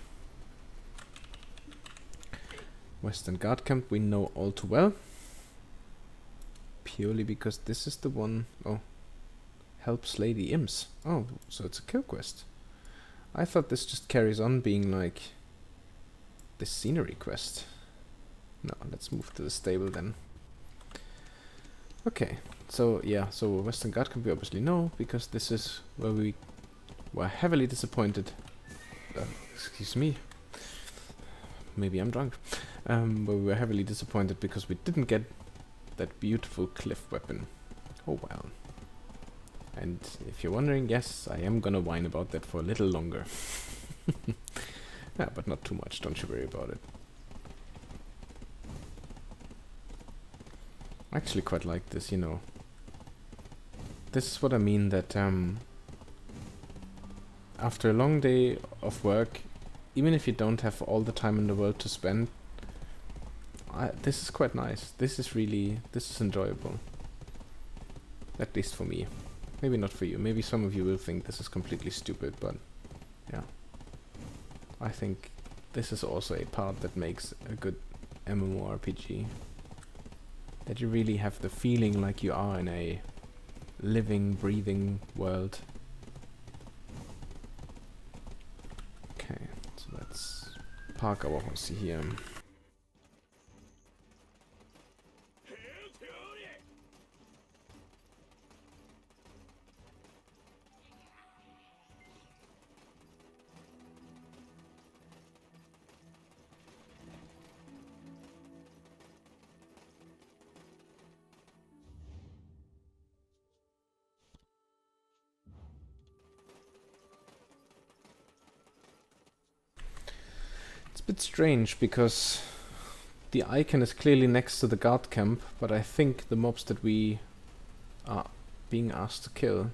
Western Guard Camp we know all too well. Purely because this is the one... Oh. Help slay the imps. Oh, so it's a kill quest. I thought this just carries on being like... the scenery quest. No, let's move to the stable then. Okay, so yeah, so Western Guard Camp we obviously know, because this is where we were heavily disappointed. Excuse me. Maybe I'm drunk. But we were heavily disappointed because we didn't get that beautiful cliff weapon. Oh well. And if you're wondering, yes, I am gonna whine about that for a little longer. Yeah, but not too much, don't you worry about it. I actually quite like this, you know. this is what I mean, that after a long day of work, even if you don't have all the time in the world to spend, this is quite nice. This is enjoyable. At least for me. Maybe not for you. Maybe some of you will think this is completely stupid, but yeah. I think this is also a part that makes a good MMORPG. That you really have the feeling like you are in a living, breathing world. Okay, so let's park our horse here. It's a bit strange because the icon is clearly next to the guard camp, but I think the mobs that we are being asked to kill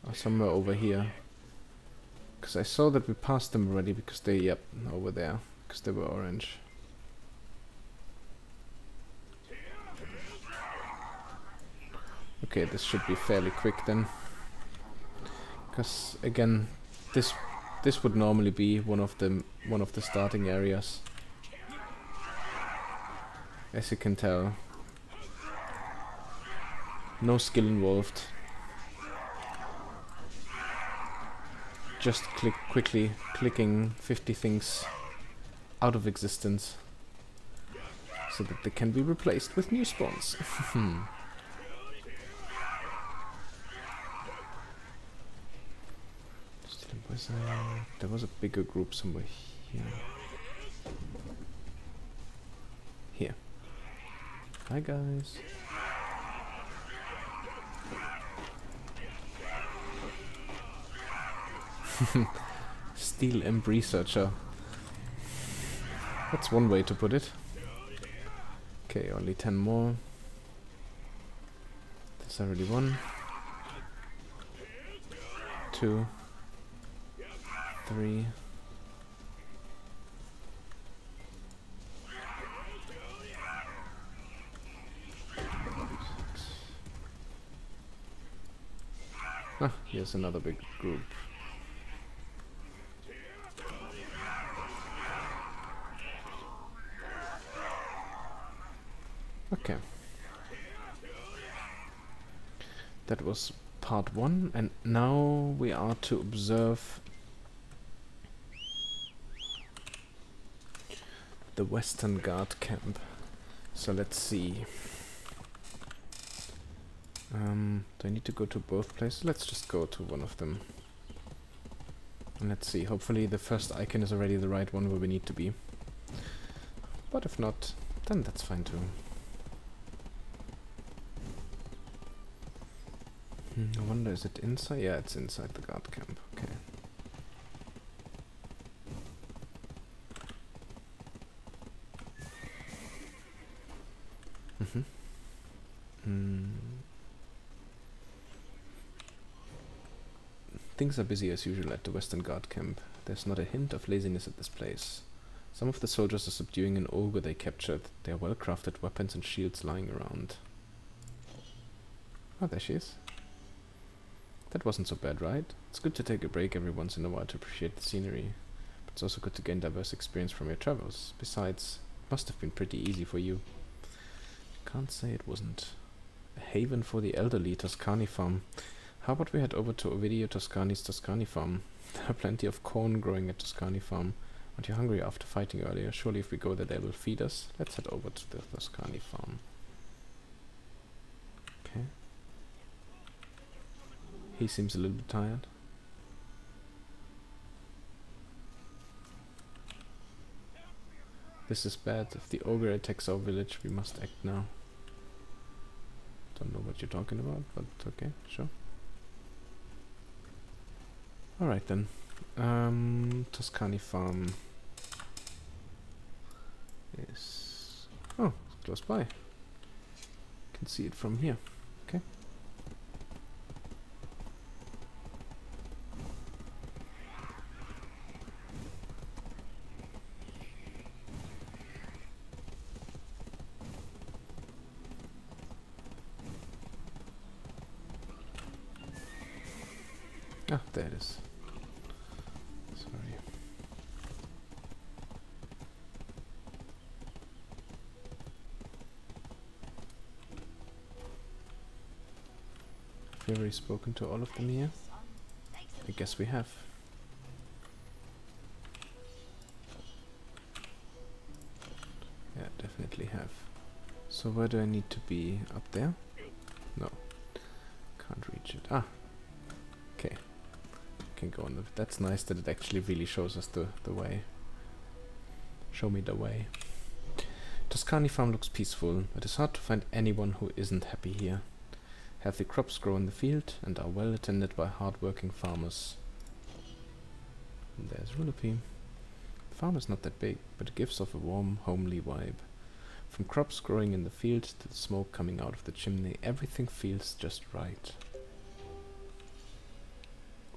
are somewhere over here. Because I saw that we passed them already because they, yep, over there, because they were orange. Okay, this should be fairly quick then. Because again, this would normally be one of the starting areas. As you can tell. No skill involved. Just quickly clicking 50 things out of existence so that they can be replaced with new spawns. There was a bigger group somewhere here. Here. Hi guys. Steel Imp Researcher. That's one way to put it. Okay, only 10 more. There's already 1. 2. 3. Ah, here's another big group. Okay. That was part 1, and now we are to observe the Western Guard camp. So let's see. Do I need to go to both places? Let's just go to one of them. And let's see. Hopefully the first icon is already the right one where we need to be. But if not, then that's fine too. I wonder, is it inside? Yeah, it's inside the guard camp. Okay. Things are busy as usual at the Western Guard camp. There's not a hint of laziness at this place. Some of the soldiers are subduing an ogre they captured. There are well-crafted weapons and shields lying around. Oh, there she is. That wasn't so bad, right? It's good to take a break every once in a while to appreciate the scenery. But it's also good to gain diverse experience from your travels. Besides, it must have been pretty easy for you. Can't say it wasn't. A haven for the elderly, Toscani farm. How about we head over to Ovidio Toscani's Toscani farm? There are plenty of corn growing at Toscani farm. Aren't you hungry after fighting earlier? Surely if we go there they will feed us. Let's head over to the Toscani farm. Okay. He seems a little bit tired. This is bad. If the ogre attacks our village, we must act now. Don't know what you're talking about, but okay, sure. Alright then. Toscani farm is... oh, it's close by. Can see it from here. Okay. Ah, there it is. Sorry. Have we already spoken to all of them here? I guess we have. Yeah, definitely have. So where do I need to be? Up there? No. Can't reach it. Ah. Okay. Can go on. That's nice that it actually really shows us the way. Show me the way. Tuscany farm looks peaceful. It is hard to find anyone who isn't happy here. Healthy crops grow in the field and are well attended by hard-working farmers. And there's Rulupee. The farm is not that big, but it gives off a warm, homely vibe. From crops growing in the field to the smoke coming out of the chimney, everything feels just right.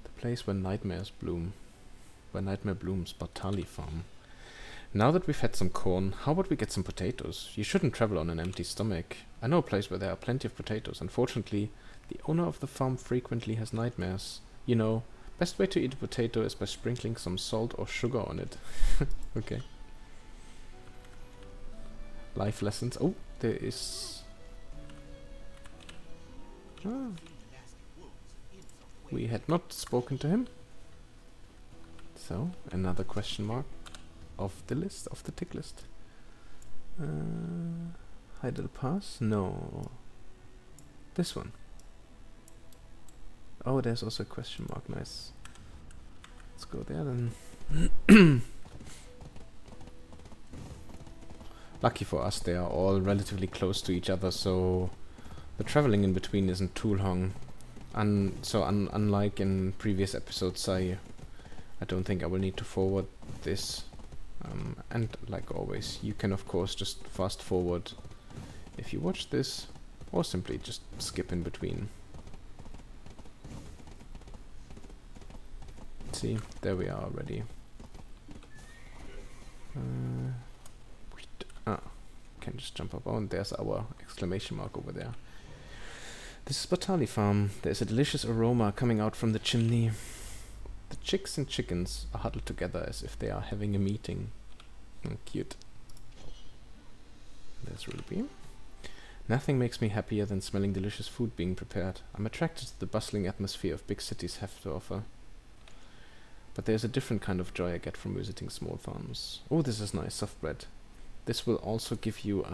The place where nightmares bloom. Where nightmare blooms, Bartali farm. Now that we've had some corn, how about we get some potatoes? You shouldn't travel on an empty stomach. I know a place where there are plenty of potatoes. Unfortunately, the owner of the farm frequently has nightmares. You know, best way to eat a potato is by sprinkling some salt or sugar on it. Okay. Life lessons. Oh, there is... Ah. We had not spoken to him. So, another question mark of the list, of the tick list. Heidel Pass? No. This one. Oh, there's also a question mark. Nice. Let's go there then. Lucky for us, they are all relatively close to each other, so the traveling in between isn't too long. Unlike in previous episodes, I don't think I will need to forward this. And like always, you can of course just fast forward if you watch this, or simply just skip in between. See, there we are already. Can just jump up. Oh, and there's our exclamation mark over there. This is Batali Farm. There's a delicious aroma coming out from the chimney. The chicks and chickens are huddled together as if they are having a meeting. Cute. There's Rulupee. Nothing makes me happier than smelling delicious food being prepared. I'm attracted to the bustling atmosphere of big cities have to offer. But there's a different kind of joy I get from visiting small farms. Oh, this is nice, soft bread. This will also give you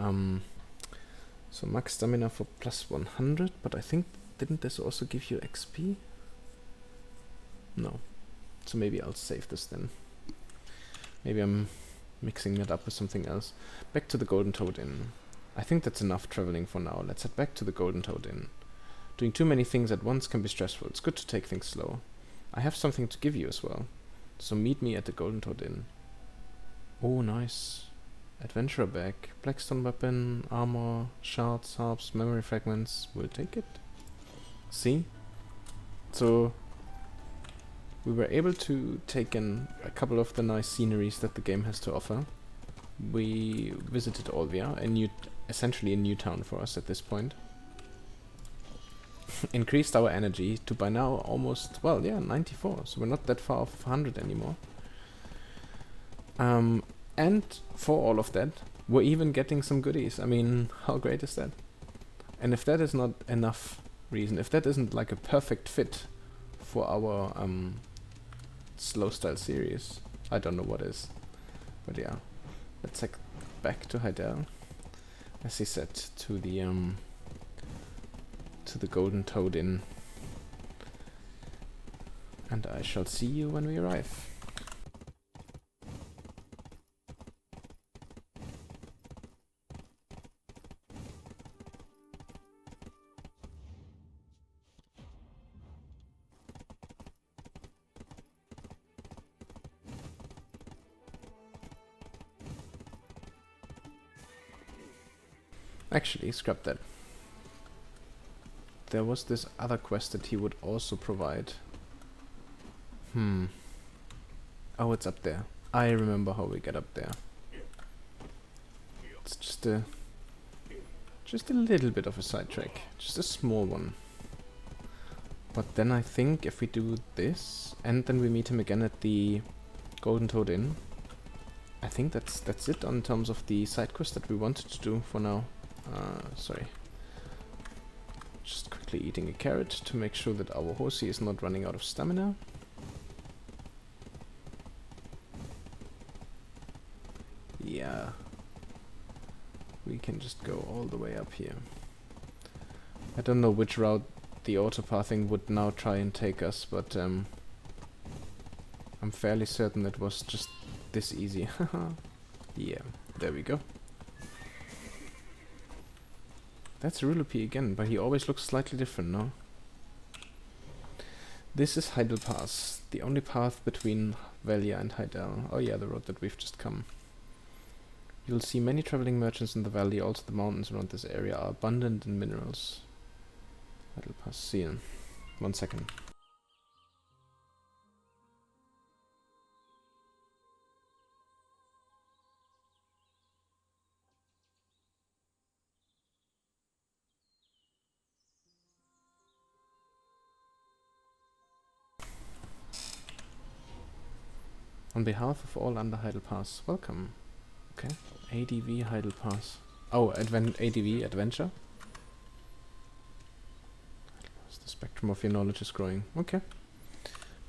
so max stamina for plus 100, but I think, didn't this also give you XP? No. So maybe I'll save this then. Maybe I'm mixing it up with something else. Back to the Golden Toad Inn. I think that's enough traveling for now. Let's head back to the Golden Toad Inn. Doing too many things at once can be stressful. It's good to take things slow. I have something to give you as well. So meet me at the Golden Toad Inn. Oh, nice. Adventurer bag. Blackstone weapon, armor, shards, harps, memory fragments. We'll take it. See? So we were able to take in a couple of the nice sceneries that the game has to offer. We visited Olvia, essentially a new town for us at this point. Increased our energy to by now almost, well, yeah, 94. So we're not that far off of 100 anymore. And for all of that, we're even getting some goodies. I mean, how great is that? And if that is not enough reason, if that isn't like a perfect fit for our slow style series, I don't know what is. But yeah, let's head back to Heidel, as he said, to the Golden Toad Inn. And I shall see you when we arrive. Actually, scrap that. There was this other quest that he would also provide. Oh, it's up there. I remember how we get up there. It's just a little bit of a sidetrack. Just a small one. But then I think if we do this, and then we meet him again at the Golden Toad Inn, I think that's it on terms of the side quest that we wanted to do for now. Sorry. Just quickly eating a carrot to make sure that our horsey is not running out of stamina. Yeah. We can just go all the way up here. I don't know which route the autopathing would now try and take us, but I'm fairly certain it was just this easy. Yeah, there we go. That's Rulupee again, but he always looks slightly different, no? This is Heidel Pass, the only path between Velia and Heidel. Oh yeah, the road that we've just come. You'll see many traveling merchants in the valley, also the mountains around this area are abundant in minerals. Heidel Pass seal. 1 second. On behalf of all under Heidel Pass, welcome. Okay. ADV Heidel Pass. Oh, ADV Adventure? The spectrum of your knowledge is growing. Okay.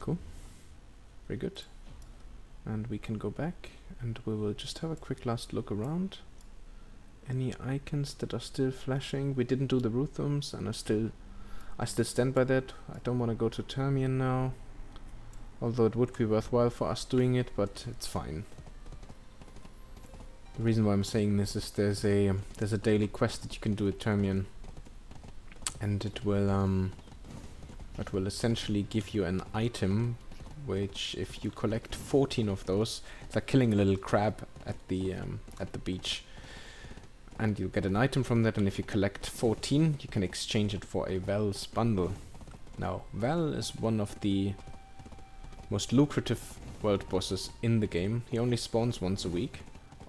Cool. Very good. And we can go back and we will just have a quick last look around. Any icons that are still flashing? We didn't do the Ruthums and I still stand by that. I don't want to go to Termian now. Although it would be worthwhile for us doing it, but it's fine. The reason why I'm saying this is there's a daily quest that you can do at Termian, and it will essentially give you an item, which if you collect 14 of those, it's like killing a little crab at the beach, and you get an item from that. And if you collect 14, you can exchange it for a Val's bundle. Now, Val is one of the most lucrative world bosses in the game. He only spawns once a week,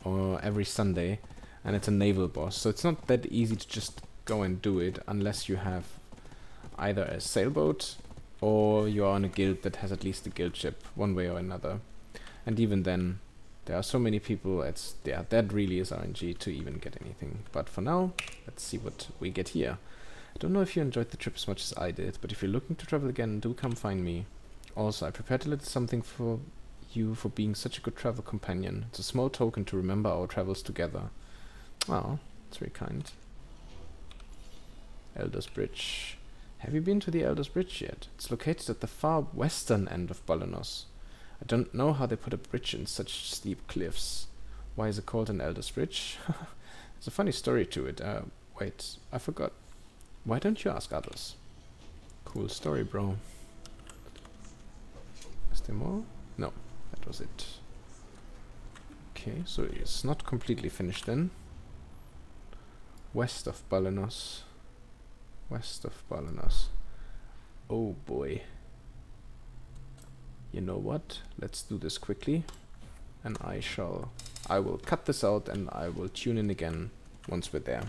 or every Sunday, and it's a naval boss, so it's not that easy to just go and do it unless you have either a sailboat or you're on a guild that has at least a guild ship, one way or another. And even then, there are so many people, that really is RNG to even get anything. But for now, let's see what we get here. I don't know if you enjoyed the trip as much as I did, but if you're looking to travel again, do come find me. Also, I prepared a little something for you for being such a good travel companion. It's a small token to remember our travels together. Oh, that's very kind. Elder's Bridge. Have you been to the Elder's Bridge yet? It's located at the far western end of Balanos. I don't know how they put a bridge in such steep cliffs. Why is it called an Elder's Bridge? There's a funny story to it. Wait, I forgot. Why don't you ask others? Cool story, bro. Is there more? No, that was it. Okay, so it's not completely finished then. West of Balanos. West of Balanos. Oh boy. You know what? Let's do this quickly. And I will cut this out and I will tune in again once we're there.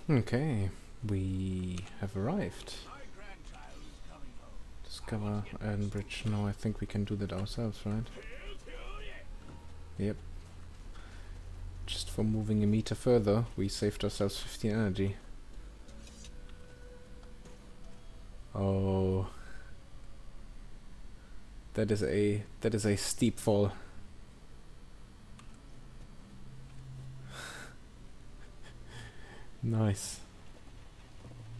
Okay, we have arrived. Discover Iron Bridge. No, I think we can do that ourselves, right? Yep. Just for moving a meter further, we saved ourselves 15 energy. Oh. That is a steep fall. Nice.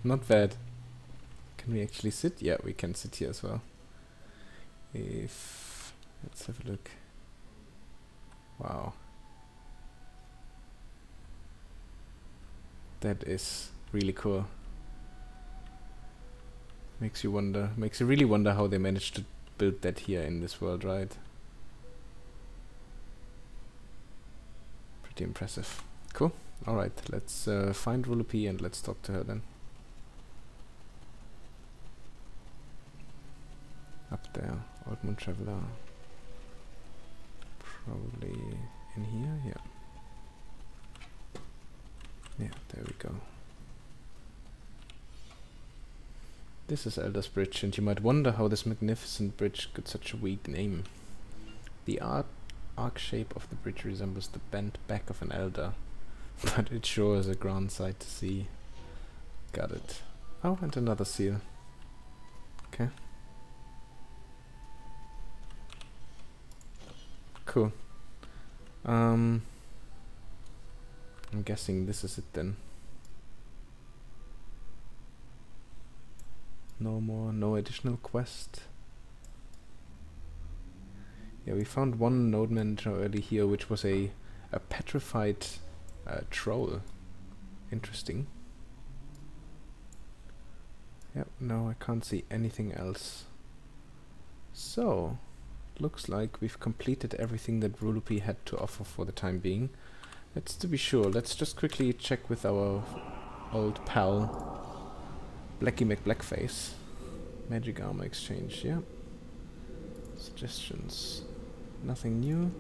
Not bad. Can we actually sit? Yeah, we can sit here as well. Let's have a look. Wow. That is really cool. Makes you really wonder how they managed to build that here in this world, right? Pretty impressive. Cool. Alright, let's find Rulupee and let's talk to her then. Up there, Old Moon Traveler. Probably in here, yeah. Yeah, there we go. This is Elder's Bridge, and you might wonder how this magnificent bridge got such a weak name. The arc shape of the bridge resembles the bent back of an elder, but it sure is a grand sight to see. Got it. Oh, and another seal. Okay. Cool. I'm guessing this is it then. No additional quest. Yeah, we found one node manager early here, which was a petrified troll. Interesting. Yep, no, I can't see anything else. So, looks like we've completed everything that Rulupee had to offer for the time being. To be sure, let's just quickly check with our old pal Blackie McBlackface. Magic armor exchange, yeah. Suggestions. Nothing new.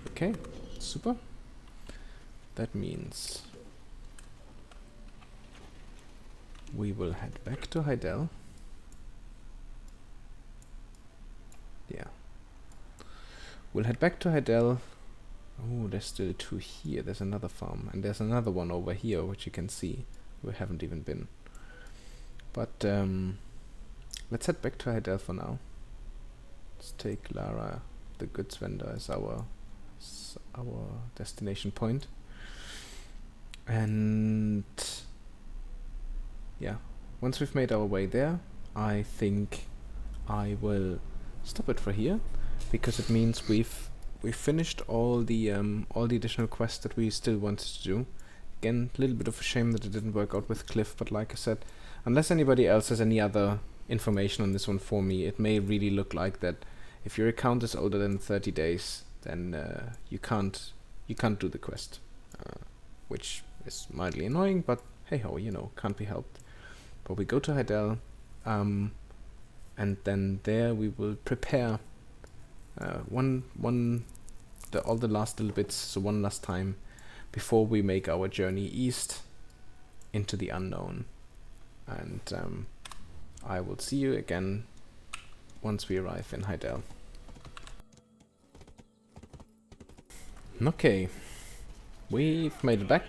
Okay, super. That means we will head back to Heidel. Yeah. We'll head back to Heidel. Oh, there's still 2 here. There's another farm. And there's another one over here, which you can see. We haven't even been. But let's head back to Heidel for now. Let's take Lara, the goods vendor, as our destination point. And yeah, once we've made our way there, I think I will stop it for here, because it means we've finished all the additional quests that we still wanted to do. Again, a little bit of a shame that it didn't work out with Cliff, but like I said, unless anybody else has any other information on this one for me, it may really look like that if your account is older than 30 days, then you can't do the quest, which is mildly annoying, but hey ho, you know, can't be helped. But we go to Heidel, and then there we will prepare all the last little bits, so one last time, before we make our journey east into the unknown. And I will see you again once we arrive in Heidel. Okay, we've made it back.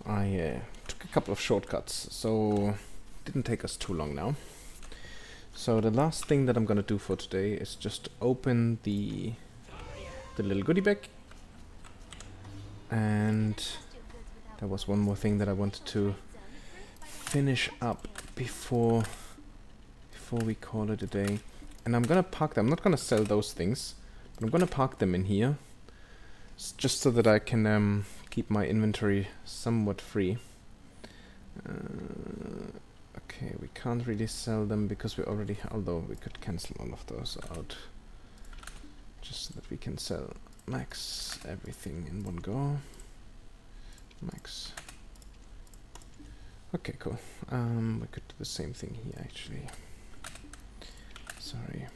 I took a couple of shortcuts, so it didn't take us too long now. So the last thing that I'm gonna do for today is just open the little goodie bag. And there was one more thing that I wanted to finish up before we call it a day. And I'm gonna park them. I'm not gonna sell those things, but I'm gonna park them in here, just so that I can keep my inventory somewhat free. Okay, we can't really sell them because we already, although we could cancel all of those out, just so that we can sell max everything in one go. Max. Okay, cool. We could do the same thing here, actually. Sorry.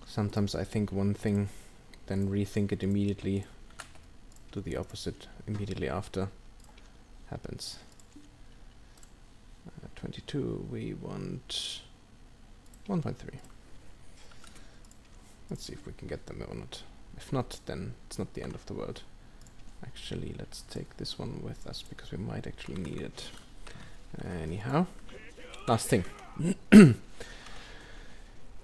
Sometimes I think one thing, then rethink it immediately. Do the opposite immediately after. Happens. 22, we want 1.3. Let's see if we can get them or not. If not, then it's not the end of the world. Actually, let's take this one with us, because we might actually need it. Anyhow, last thing.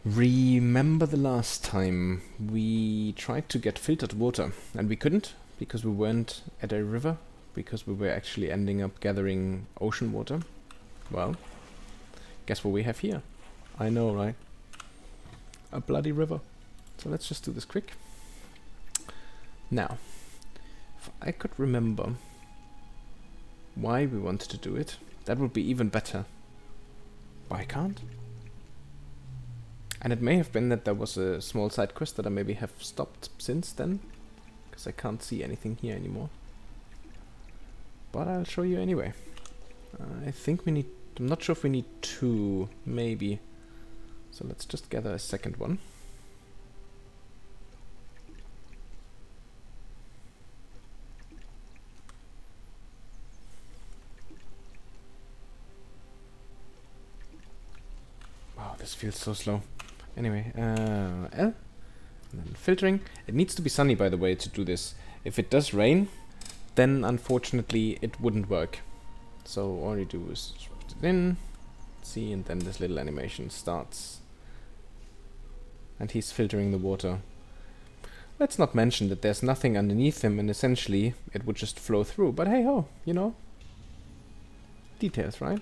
Remember the last time we tried to get filtered water, and we couldn't, because we weren't at a river, because we were actually ending up gathering ocean water? Well, guess what we have here? I know, right? A bloody river. So let's just do this quick. Now, if I could remember why we wanted to do it, that would be even better. But I can't. And it may have been that there was a small side quest that I maybe have stopped since then, because I can't see anything here anymore. But I'll show you anyway. I think we need, I'm not sure if we need 2, maybe. So let's just gather a second one. feels so slow. Anyway, L. And then filtering. It needs to be sunny, by the way, to do this. If it does rain, then unfortunately it wouldn't work. So all you do is just put it in, see, and then this little animation starts. And he's filtering the water. Let's not mention that there's nothing underneath him, and essentially it would just flow through. But hey ho, you know, details, right?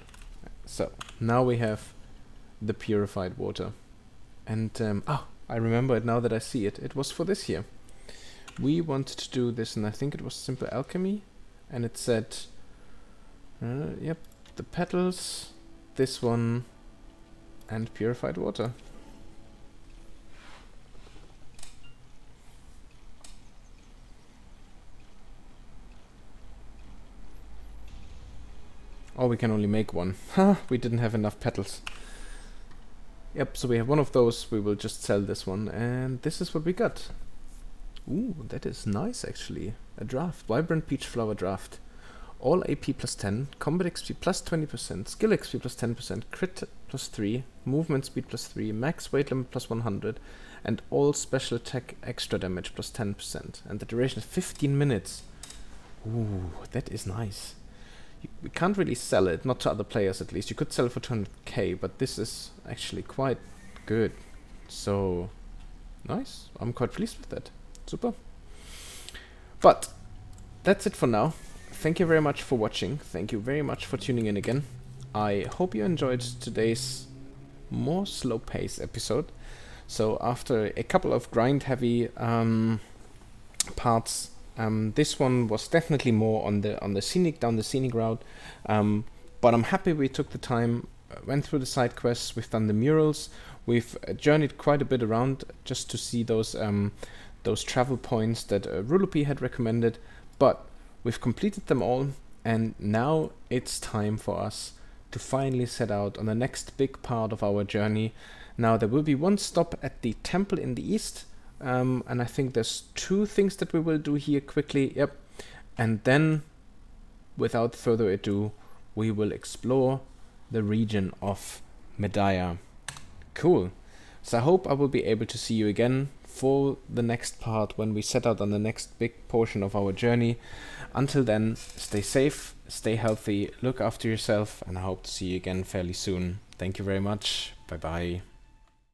So now we have the purified water. And I remember it now that I see it. It was for this here. We wanted to do this, and I think it was simple alchemy. And it said, yep, the petals, this one, and purified water. Oh, we can only make one. We didn't have enough petals. Yep, so we have one of those. We will just sell this one. And this is what we got. Ooh, that is nice, actually. A draft. Vibrant Peach Flower Draft. All AP plus 10. Combat XP plus 20%. Skill XP plus 10%. Crit plus 3. Movement speed plus 3. Max weight limit plus 100. And all special attack extra damage plus 10%. And the duration is 15 minutes. Ooh, that is nice. We can't really sell it, not to other players at least. You could sell it for 200k, but this is actually quite good. So, nice. I'm quite pleased with that. Super. But, that's it for now. Thank you very much for watching. Thank you very much for tuning in again. I hope you enjoyed today's more slow-paced episode. So, after a couple of grind-heavy parts, this one was definitely more on the scenic, down the scenic route, but I'm happy we took the time, went through the side quests, we've done the murals, we've journeyed quite a bit around just to see those travel points that Rulupee had recommended, but we've completed them all, and now it's time for us to finally set out on the next big part of our journey. Now there will be one stop at the temple in the east, and I think there's 2 things that we will do here quickly. Yep. And then, without further ado, we will explore the region of Medaya. Cool. So I hope I will be able to see you again for the next part when we set out on the next big portion of our journey. Until then, stay safe, stay healthy, look after yourself, and I hope to see you again fairly soon. Thank you very much. Bye bye.